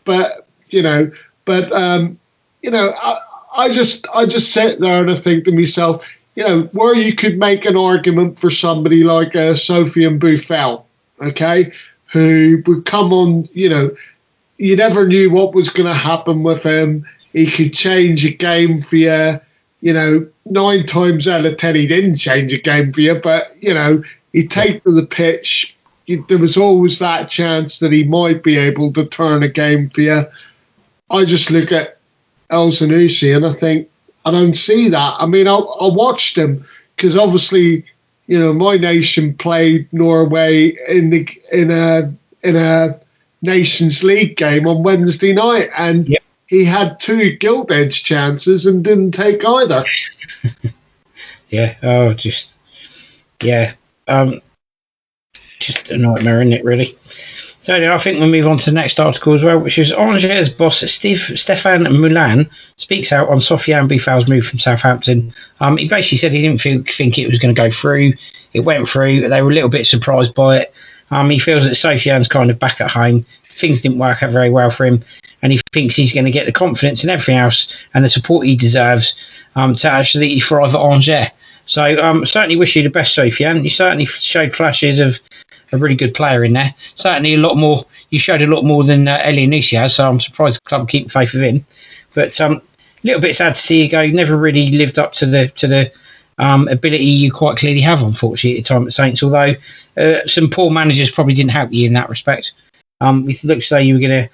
I just sit there and I think to myself, where you could make an argument for somebody like Sofiane Boufal, okay, who would come on, you never knew what was going to happen with him. He could change a game for you. 9 times out of 10 he didn't change a game for you, but, he'd take to the pitch. There was always that chance that he might be able to turn a game for you. I just look at El Zanussi and I think, I don't see that. I mean, I watched him because obviously, my nation played Norway in a Nations League game on Wednesday night, and he had 2 gilt-edged chances and didn't take either. Just a nightmare, isn't it, really? So I think we'll move on to the next article as well, which is Angers boss Stéphane Moulin speaks out on Sofiane Boufal's move from Southampton. He basically said he didn't think it was going to go through. It went through. They were a little bit surprised by it. He feels that Sofiane's kind of back at home. Things didn't work out very well for him, and he thinks he's going to get the confidence and everything else and the support he deserves to actually thrive at Angers. So certainly wish you the best, Sofiane. You certainly showed flashes of a really good player in there. Certainly a lot more. You showed a lot more than Elyounoussi has, so I'm surprised the club keep faith with him. But a little bit sad to see you go. You never really lived up to the ability you quite clearly have, unfortunately, at the time at Saints. Although some poor managers probably didn't help you in that respect. It looks as though you were going to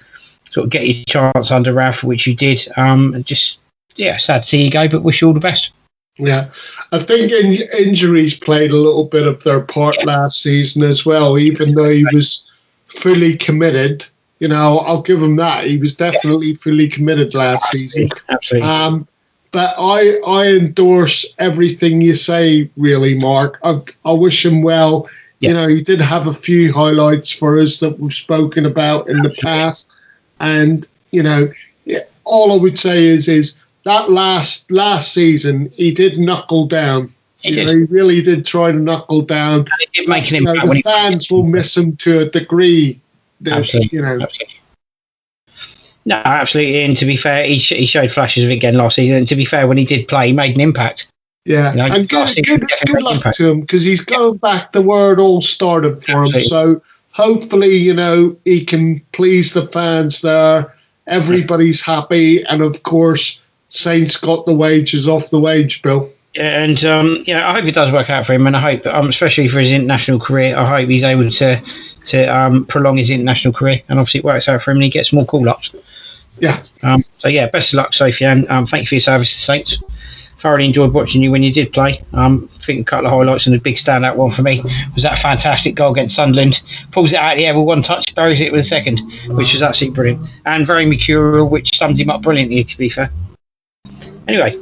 sort of get your chance under Ralph, which you did. Sad to see you go, but wish you all the best. Yeah, I think injuries played a little bit of their part last season as well, even though he was fully committed. I'll give him that. He was definitely fully committed last season. Absolutely. But I endorse everything you say, really, Mark. I wish him well. Yeah. He did have a few highlights for us that we've spoken about in the past. And, all I would say is that last season, he did knuckle down. He really did try to knuckle down. And it did make an impact. The fans will miss him to a degree. Absolutely. No, absolutely. And to be fair, he showed flashes of it again last season. And to be fair, when he did play, he made an impact. Yeah, and good luck to him because he's going back to where it all started for him. So hopefully, he can please the fans there. Everybody's happy. And of course, Saints got the wages off the wage bill. Yeah, and I hope it does work out for him. And I hope, especially for his international career, I hope he's able to prolong his international career. And obviously it works out for him and he gets more call-ups. Yeah. Best of luck, Sofiane. Thank you for your service to Saints. Thoroughly enjoyed watching you when you did play. I think a couple of highlights and a big standout one for me was that fantastic goal against Sunderland. Pulls it out of the air with one touch, buries it with a second, which was absolutely brilliant. And very mercurial, which summed him up brilliantly, to be fair. Anyway,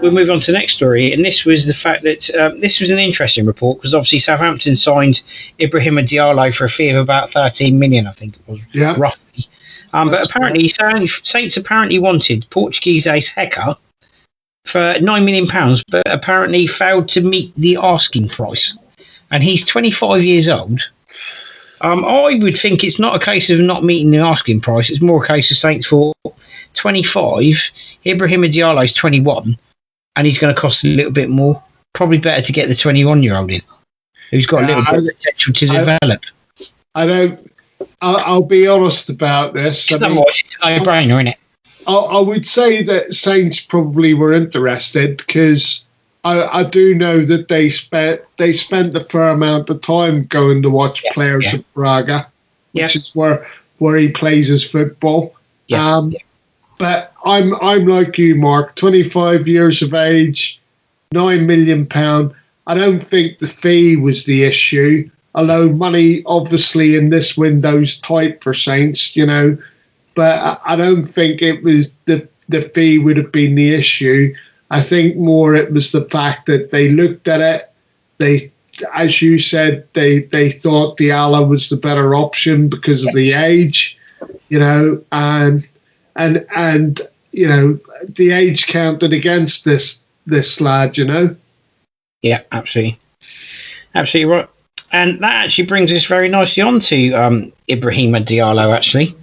we'll move on to the next story. And this was the fact that this was an interesting report because obviously Southampton signed Ibrahima Diallo for a fee of about 13 million, I think it was, roughly. But apparently, Saints apparently wanted Portuguese ace Hecker for £9 million, but apparently failed to meet the asking price. And he's 25 years old. I would think it's not a case of not meeting the asking price. It's more a case of Saints for 25. Ibrahima Diallo's 21, and he's going to cost a little bit more. Probably better to get the 21-year-old in, who's got a little bit of potential to develop. I'll be honest about this. Otherwise, it's a no-brainer, isn't it? I would say that Saints probably were interested because I do know that they spent a fair amount of time going to watch players at Braga, which is where he plays his football. But I'm like you, Mark. 25 years of age, £9 million. I don't think the fee was the issue. Although money, obviously, in this window's tight for Saints, you know. But I don't think it was the fee would have been the issue. I think more it was the fact that they looked at it. They, as you said, they thought Diallo was the better option because of the age, you know, and you know the age counted against this lad, you know. Yeah, absolutely right. And that actually brings us very nicely on to Ibrahima Diallo, actually.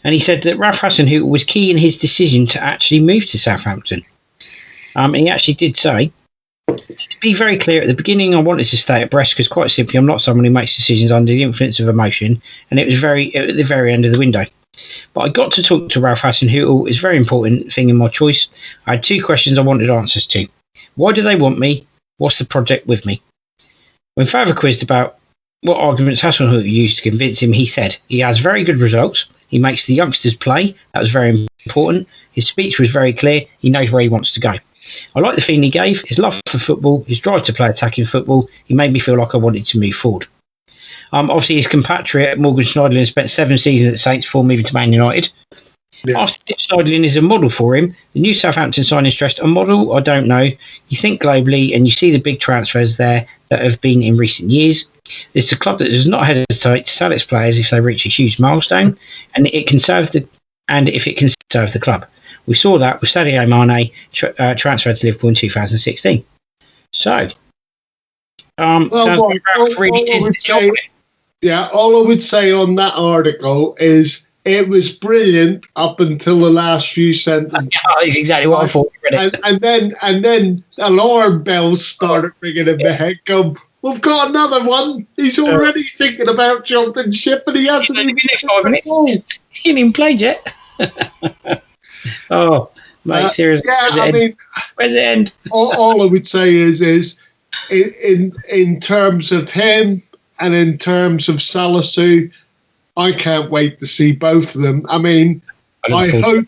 And he said that Ralph Hasenhüttl was key in his decision to actually move to Southampton. And he actually did say, to be very clear, at the beginning I wanted to stay at Brest because, quite simply, I'm not someone who makes decisions under the influence of emotion. And it was at the very end of the window. But I got to talk to Ralph Hasenhüttl. It's a very important thing in my choice. I had 2 questions I wanted answers to. Why do they want me? What's the project with me? When further quizzed about what arguments Hasenhüttl used to convince him, he said he has very good results. He makes the youngsters play. That was very important. His speech was very clear. He knows where he wants to go. I like the feeling he gave, his love for football, his drive to play attacking football. He made me feel like I wanted to move forward. Obviously, his compatriot Morgan Schneiderlin spent 7 seasons at Saints before moving to Man United. Yeah. After Schneiderlin is a model for him, the new Southampton signing stressed a model, I don't know. You think globally and you see the big transfers there that have been in recent years. It's a club that does not hesitate to sell its players if they reach a huge milestone, and if it can serve the club. We saw that with Sadio Mane transferred to Liverpool in 2016. So, all I would say on that article is it was brilliant up until the last few sentences. That's exactly what I thought. And then alarm bells started ringing in my head. Go, we've got another one. He's already thinking about jumping ship, and he hasn't even been 5 minutes. He ain't even played yet. Oh, mate, seriously. Yeah, I mean, where's it end? all I would say is in terms of him and in terms of Salisu, I can't wait to see both of them. I mean, I hope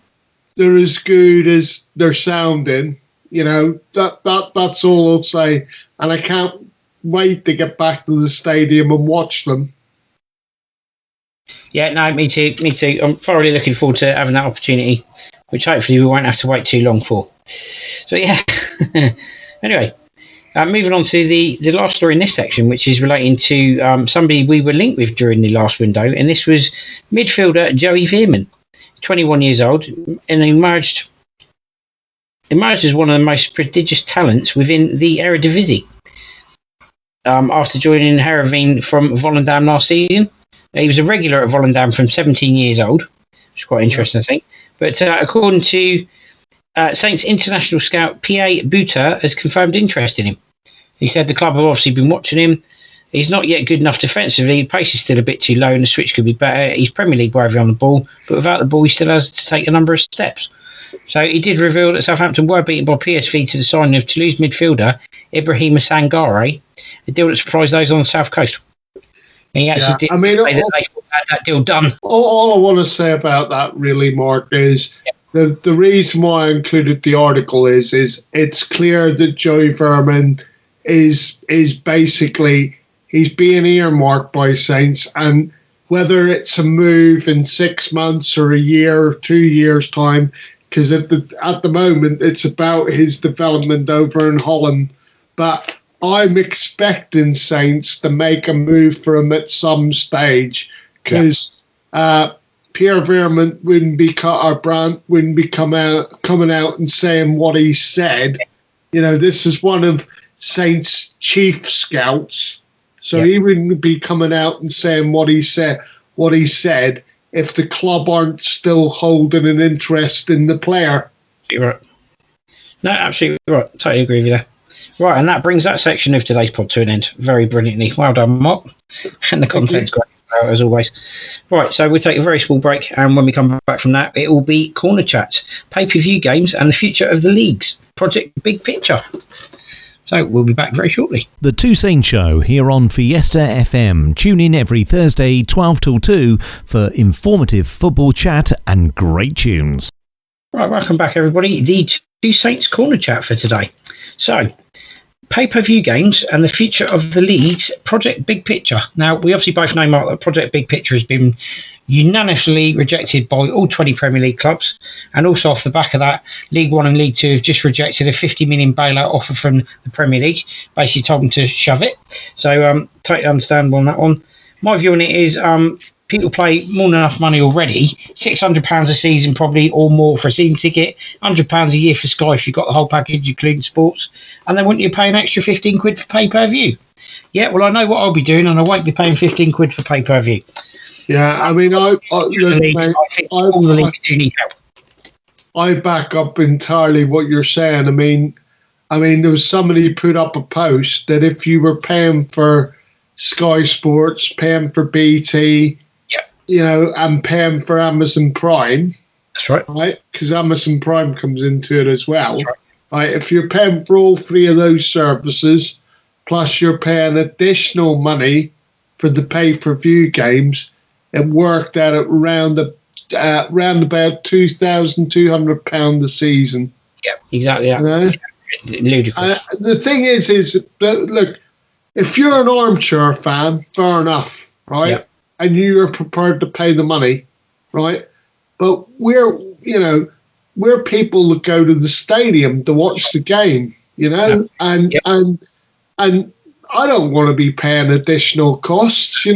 they're as good as they're sounding. You know, that's all I'll say. And I can't wait to get back to the stadium and watch them. Yeah, no, me too. I'm thoroughly looking forward to having that opportunity, which hopefully we won't have to wait too long for. So, yeah. Anyway, moving on to the last story in this section, which is relating to somebody we were linked with during the last window, and this was midfielder Joey Veerman, 21 years old, and emerged as one of the most prodigious talents within the Eredivisie. After joining Heerenveen from Volendam last season, he was a regular at Volendam from 17 years old, which is quite interesting, I think. But according to Saints international scout P.A. Buter has confirmed interest in him. He said the club have obviously been watching him. He's not yet good enough defensively. The pace is still a bit too low and the switch could be better. He's Premier League worthy on the ball, but without the ball he still has to take a number of steps. So he did reveal that Southampton were beaten by PSV to the signing of Toulouse midfielder Ibrahima Sangare, a deal that surprised those on the south coast. And he actually did say that they had that deal done. All I want to say about that really, Mark, is the reason why I included the article is it's clear that Joey Veerman is basically, he's being earmarked by Saints, and whether it's a move in 6 months or a year or 2 years' time, because at the moment it's about his development over in Holland, but I'm expecting Saints to make a move for him at some stage, because Pierre Veerman wouldn't be coming out and saying what he said. You know, this is one of Saints' chief scouts, so he wouldn't be coming out and saying what he said if the club aren't still holding an interest in the player. You're right. No, absolutely right. Totally agree with you there. Right, and that brings that section of today's pod to an end very brilliantly. Well done, Mark. And the content's great. out as always. Right, so we'll take a very small break, and when we come back from that, it will be Corner Chats, pay-per-view games, and the future of the leagues. Project Big Picture. So we'll be back very shortly. The Two Saints Show here on Fiesta FM. Tune in every Thursday, 12 till 2 for informative football chat and great tunes. Right, welcome back, everybody. The Two Saints Corner Chat for today. So, pay-per-view games and the future of the leagues, Project Big Picture. Now, we obviously both know, Mark, that Project Big Picture has been unanimously rejected by all 20 Premier League clubs, and also off the back of that, League One and League Two have just rejected a 50 million bailout offer from the Premier League, basically told them to shove it. So totally understandable on that one. My view on it is people pay more than enough money already, £600 a season probably or more for a season ticket, £100 a year for Sky if you've got the whole package including sports, and they want you to pay an extra 15 quid for pay-per-view. Yeah, well, I know what I'll be doing, and I won't be paying 15 quid for pay-per-view. Yeah, I mean, I think all the leagues do need help. I back up entirely what you're saying. I mean, there was somebody who put up a post that if you were paying for Sky Sports, paying for BT, and paying for Amazon Prime, that's right, right? Because Amazon Prime comes into it as well, that's right? If you're paying for all three of those services, plus you're paying additional money for the pay-per-view games, it worked out at round about £2,200 a season. Yeah, exactly. Yeah. Ludicrous. The thing is that, look, if you're an armchair fan, fair enough, right? Yeah. And you're prepared to pay the money, right? But we're people that go to the stadium to watch the game, and I don't want to be paying additional costs. I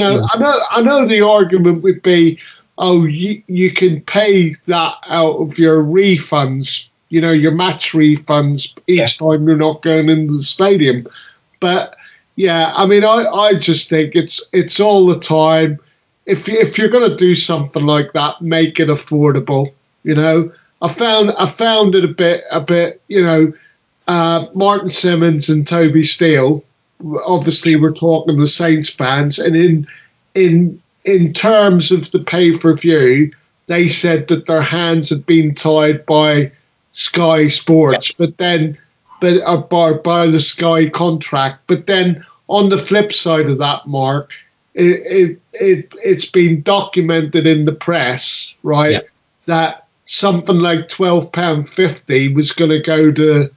know the argument would be, oh, you can pay that out of your refunds, your match refunds each time you're not going into the stadium. But yeah, I mean, I just think it's all the time. If you're going to do something like that, make it affordable. I found it a bit. Martin Simmons and Toby Steele. Obviously, we're talking the Saints fans, and in terms of the pay-per-view, they said that their hands had been tied by Sky Sports, by the Sky contract. But then on the flip side of that, Mark, it's been documented in the press, right, that something like £12.50 was going to go to,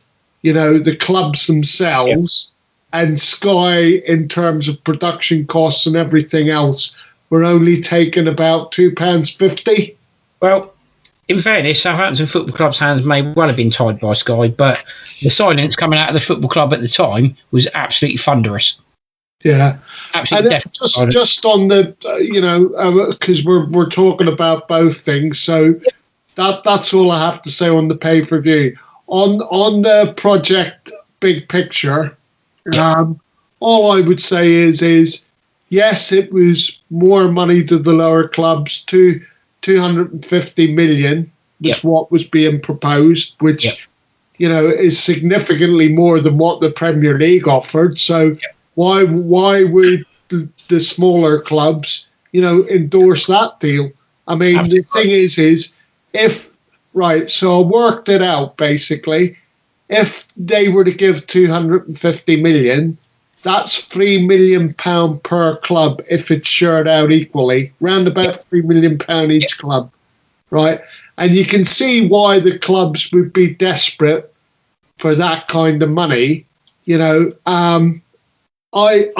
the clubs themselves. And Sky, in terms of production costs and everything else, were only taking about £2.50. Well, in fairness, Southampton Football Club's hands may well have been tied by Sky, but the silence coming out of the football club at the time was absolutely thunderous. Yeah, absolutely. And just on the, because we're talking about both things, so that's all I have to say on the pay-per-view. On the Project Big Picture. All I would say is yes, it was more money to the lower clubs, 250 million is what was being proposed, which is significantly more than what the Premier League offered. So why would the smaller clubs endorse that deal? I mean, the thing is so I worked it out basically. If they were to give 250 million, that's £3 million per club if it's shared out equally, round about £3 million each club, right? And you can see why the clubs would be desperate for that kind of money. I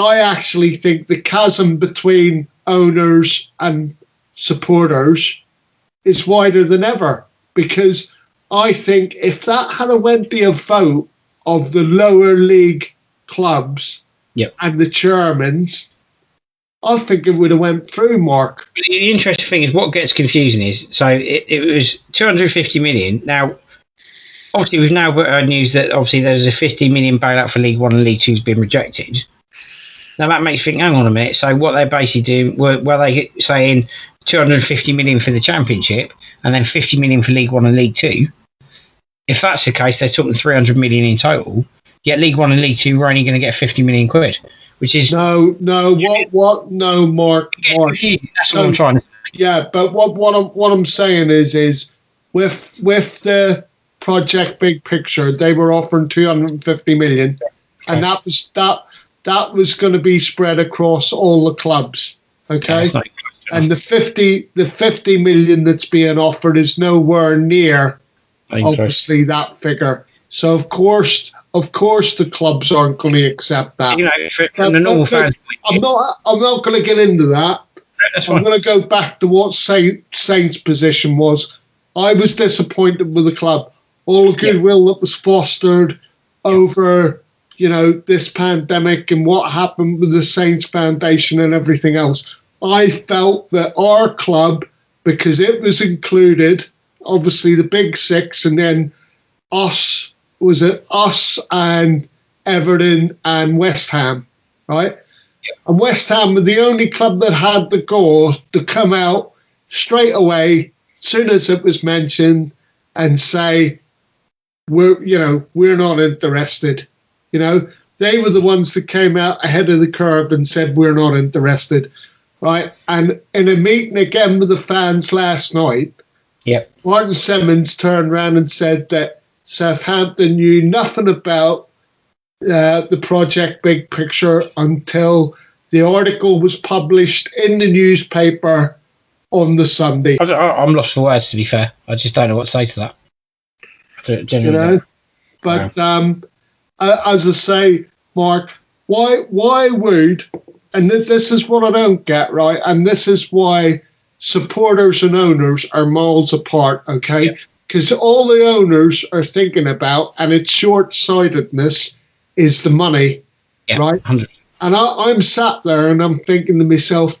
actually think the chasm between owners and supporters is wider than ever, because I think if that had went to a vote of the lower league clubs and the chairmans, I think it would have went through, Mark. The interesting thing is what gets confusing is, so it was 250 million. Now, obviously, we've now heard news that obviously there's a 50 million bailout for League One and League Two has been rejected. Now, that makes you think, hang on a minute. So what they're basically doing, were they saying 250 million for the Championship and then 50 million for League One and League Two? If that's the case, they're talking 300 million in total. Yet League One and League Two were only going to get 50 million quid, which is no, Mark. That's what I'm trying to say. Yeah, but what I'm saying is with the Project Big Picture, they were offering 250 million, and that was going to be spread across all the clubs. Okay, and the 50 million that's being offered is nowhere near, obviously, that figure. So of course the clubs aren't going to accept that. From the normal fans, I'm not going to get into that. I'm going to go back to what Saints' position was. I was disappointed with the club. All the goodwill that was fostered over, this pandemic and what happened with the Saints Foundation and everything else. I felt that our club, because it was included, obviously the Big Six, and then us and Everton and West Ham, right? And West Ham were the only club that had the gall to come out straight away, as soon as it was mentioned, and say, we're not interested. They were the ones that came out ahead of the curve and said, we're not interested, right? And in a meeting again with the fans last night, Martin Semmens turned around and said that Southampton knew nothing about the Project Big Picture until the article was published in the newspaper on the Sunday. I'm lost for words, to be fair. I just don't know what to say to that. But as I say, Mark, why would, and this is what I don't get, right? And this is why supporters and owners are miles apart, okay? Because all the owners are thinking about, and it's short-sightedness, is the money, right? 100%. And I'm sat there and I'm thinking to myself,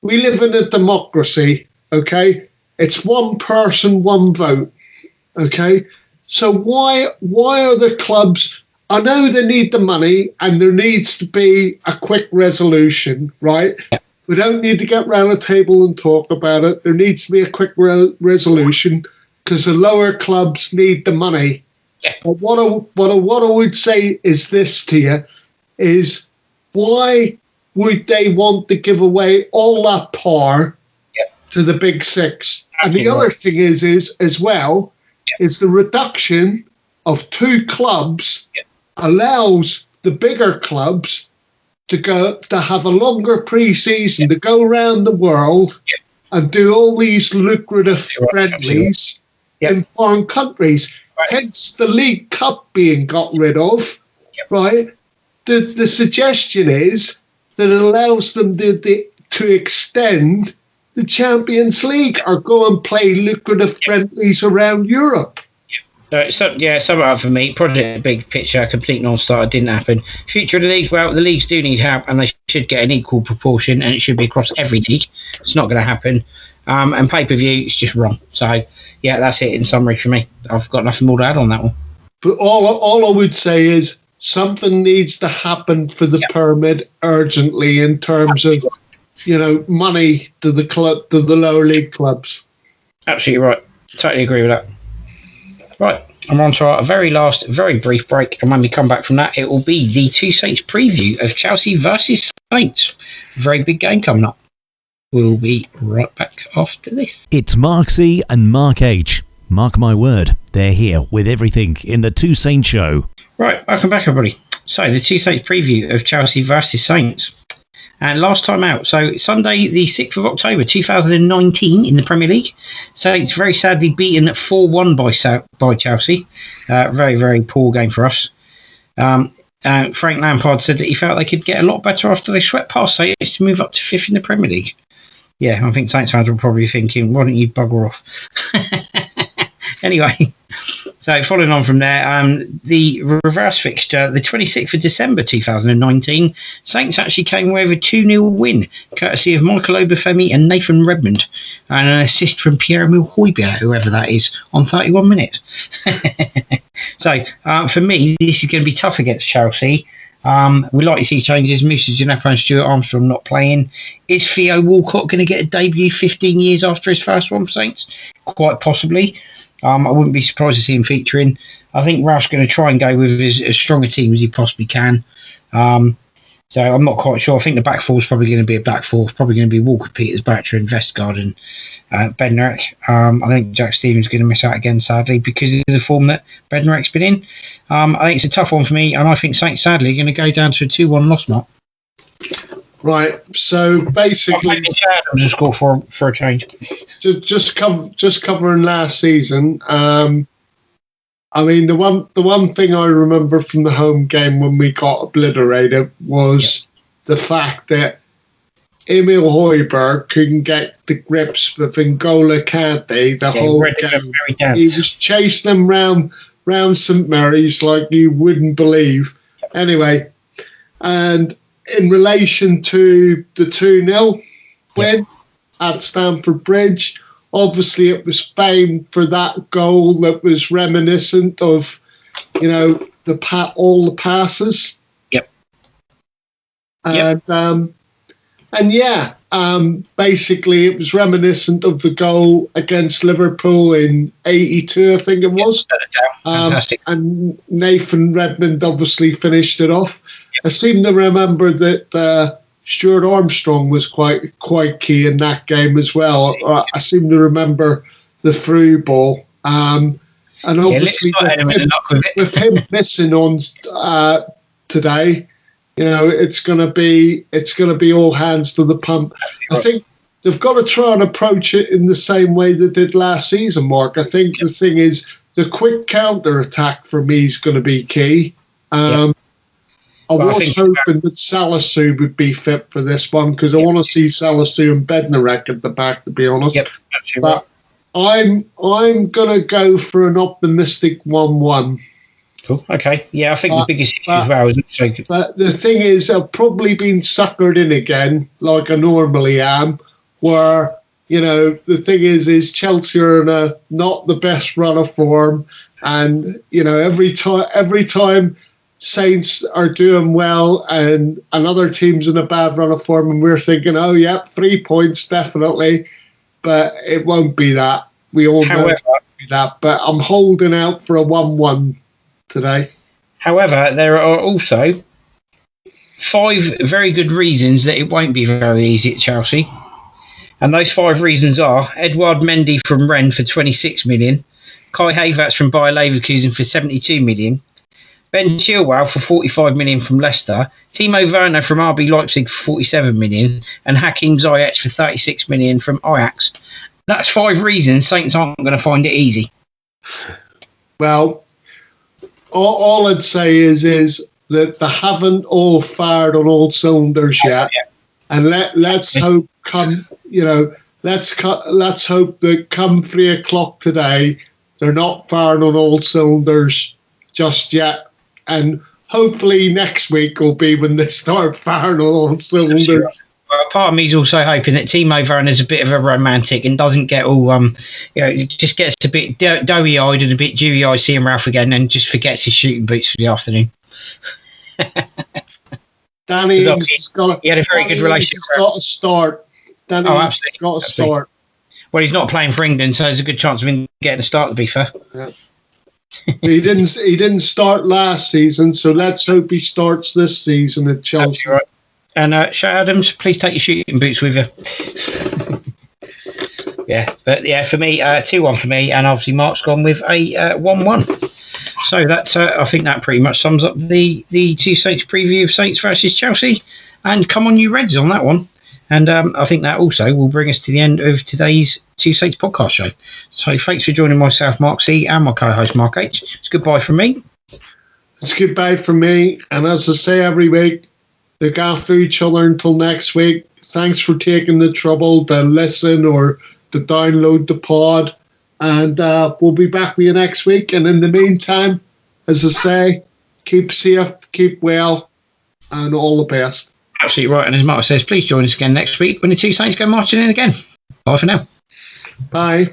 we live in a democracy, okay? It's one person, one vote, okay? So why are the clubs... I know they need the money and there needs to be a quick resolution, right? We don't need to get round a table and talk about it. There needs to be a quick resolution because the lower clubs need the money. But what I would say is this to you, is why would they want to give away all that power to the Big Six? And the other thing is as well, is the reduction of 2 clubs allows the bigger clubs to have a longer pre-season, to go around the world and do all these lucrative friendlies in foreign countries. Hence the League Cup being got rid of, right? The suggestion is that it allows them to extend the Champions League or go and play lucrative friendlies around Europe. Sum it up for me. Project Big Picture, complete non-starter, didn't happen. Future of the leagues, well, the leagues do need help and they should get an equal proportion and it should be across every league. It's not going to happen. And pay-per-view, it's just wrong. So, that's it in summary for me. I've got nothing more to add on that one. But all I would say is something needs to happen for the pyramid urgently in terms of, money to the club, to the lower league clubs. Absolutely right. Totally agree with that. Right, I'm on to our very last, very brief break, and when we come back from that, it will be the Two Saints preview of Chelsea versus Saints. Very big game coming up. We'll be right back after this. It's Mark C and Mark H. Mark my word, they're here with everything in the Two Saints show. Right, welcome back, everybody. So, the Two Saints preview of Chelsea versus Saints. And last time out, so Sunday, the 6th of October, 2019 in the Premier League. Saints very sadly beaten 4-1 by Chelsea. Very, very poor game for us. Frank Lampard said that he felt they could get a lot better after they swept past Saints to move up to 5th in the Premier League. Yeah, I think Saints fans were probably thinking, why don't you bugger off? Anyway, so following on from there, the reverse fixture, the 26th of December 2019, Saints actually came away with a 2-0 win, courtesy of Michael Obafemi and Nathan Redmond, and an assist from Pierre-Emile Højbjerg, whoever that is, on 31 minutes. So, for me, this is going to be tough against Chelsea. We like to see changes. Moussa Djenepo and Stuart Armstrong not playing. Is Theo Walcott going to get a debut 15 years after his first one for Saints? Quite possibly. I wouldn't be surprised to see him featuring. I think Ralph's going to try and go with as strong a team as he possibly can. So I'm not quite sure. I think the back four is probably going to be a back four. It's probably going to be Walker, Peters, Batcher, and Vestergaard and Bednarek. I think Jack Stevens is going to miss out again, sadly, because of the form that Bednarek's been in. I think it's a tough one for me, and I think Saints, sadly, are going to go down to a 2-1 loss, Mark. Right. So basically, Adams will score for a change. Just covering last season. I mean, the one thing I remember from the home game when we got obliterated was the fact that Emil Højbjerg couldn't get the grips with N'Golo Kante the whole game. He was chasing them round St Mary's like you wouldn't believe. Anyway, and in relation to the 2-0 win at Stamford Bridge, obviously it was famed for that goal that was reminiscent of, all the passes. Yep. And basically it was reminiscent of the goal against Liverpool in 82, I think it was. Fantastic. And Nathan Redmond obviously finished it off. Yep. I seem to remember that Stuart Armstrong was quite key in that game as well. I seem to remember the through ball. And obviously with him missing on today, it's going to be all hands to the pump. I think they've got to try and approach it in the same way they did last season, Mark. I think the thing is the quick counter attack for me is going to be key. I was hoping that Salisu would be fit for this one because I want to see Salisu and Bednarek at the back, to be honest. Yep, but I'm going to go for an optimistic 1-1. Cool. Okay. Yeah, I think the biggest issue as well is also. But the thing is, I've probably been suckered in again, like I normally am, where, the thing is Chelsea are in not the best run of form. And, every time Saints are doing well and another team's in a bad run of form and we're thinking, 3 points, definitely. But it won't be that. We all know it won't be that. But I'm holding out for a 1-1 today. However, there are also 5 very good reasons that it won't be very easy at Chelsea. And those 5 reasons are Edouard Mendy from Rennes for 26 million, Kai Havertz from Bayer Leverkusen for 72 million, Ben Chilwell for 45 million from Leicester, Timo Werner from RB Leipzig for 47 million, and Hakim Ziyech for 36 million from Ajax. That's 5 reasons Saints aren't going to find it easy. Well, all I'd say is that they haven't all fired on all cylinders yet, and let's hope let's hope that come 3 o'clock today they're not firing on all cylinders just yet. And hopefully next week will be when they start firing on all cylinders. Well, part of me is also hoping that Timo Werner's a bit of a romantic and doesn't get all, just gets a bit doughy-eyed and a bit dewy-eyed seeing Ralph again and just forgets his shooting boots for the afternoon. Danny Ings he had a very good relationship. He's got to start. Danny Ings has got to start. Well, he's not playing for England, so there's a good chance of him getting a start, to be fair. Yeah. He didn't start last season, so let's hope he starts this season at Chelsea. Right. And Shay Adams, please take your shooting boots with you. For me, 2-1 for me, and obviously Mark's gone with a 1-1. So that I think that pretty much sums up the 2 Saints preview of Saints versus Chelsea. And come on, you Reds on that one. And I think that also will bring us to the end of today's 2 Saints podcast show. So thanks for joining myself, Mark C, and my co-host, Mark H. It's goodbye from me. It's goodbye from me. And as I say every week, look after each other until next week. Thanks for taking the trouble to listen or to download the pod. And we'll be back with you next week. And in the meantime, as I say, keep safe, keep well, and all the best. Absolutely right. And as Mark says, please join us again next week when the 2 Saints go marching in again. Bye for now. Bye.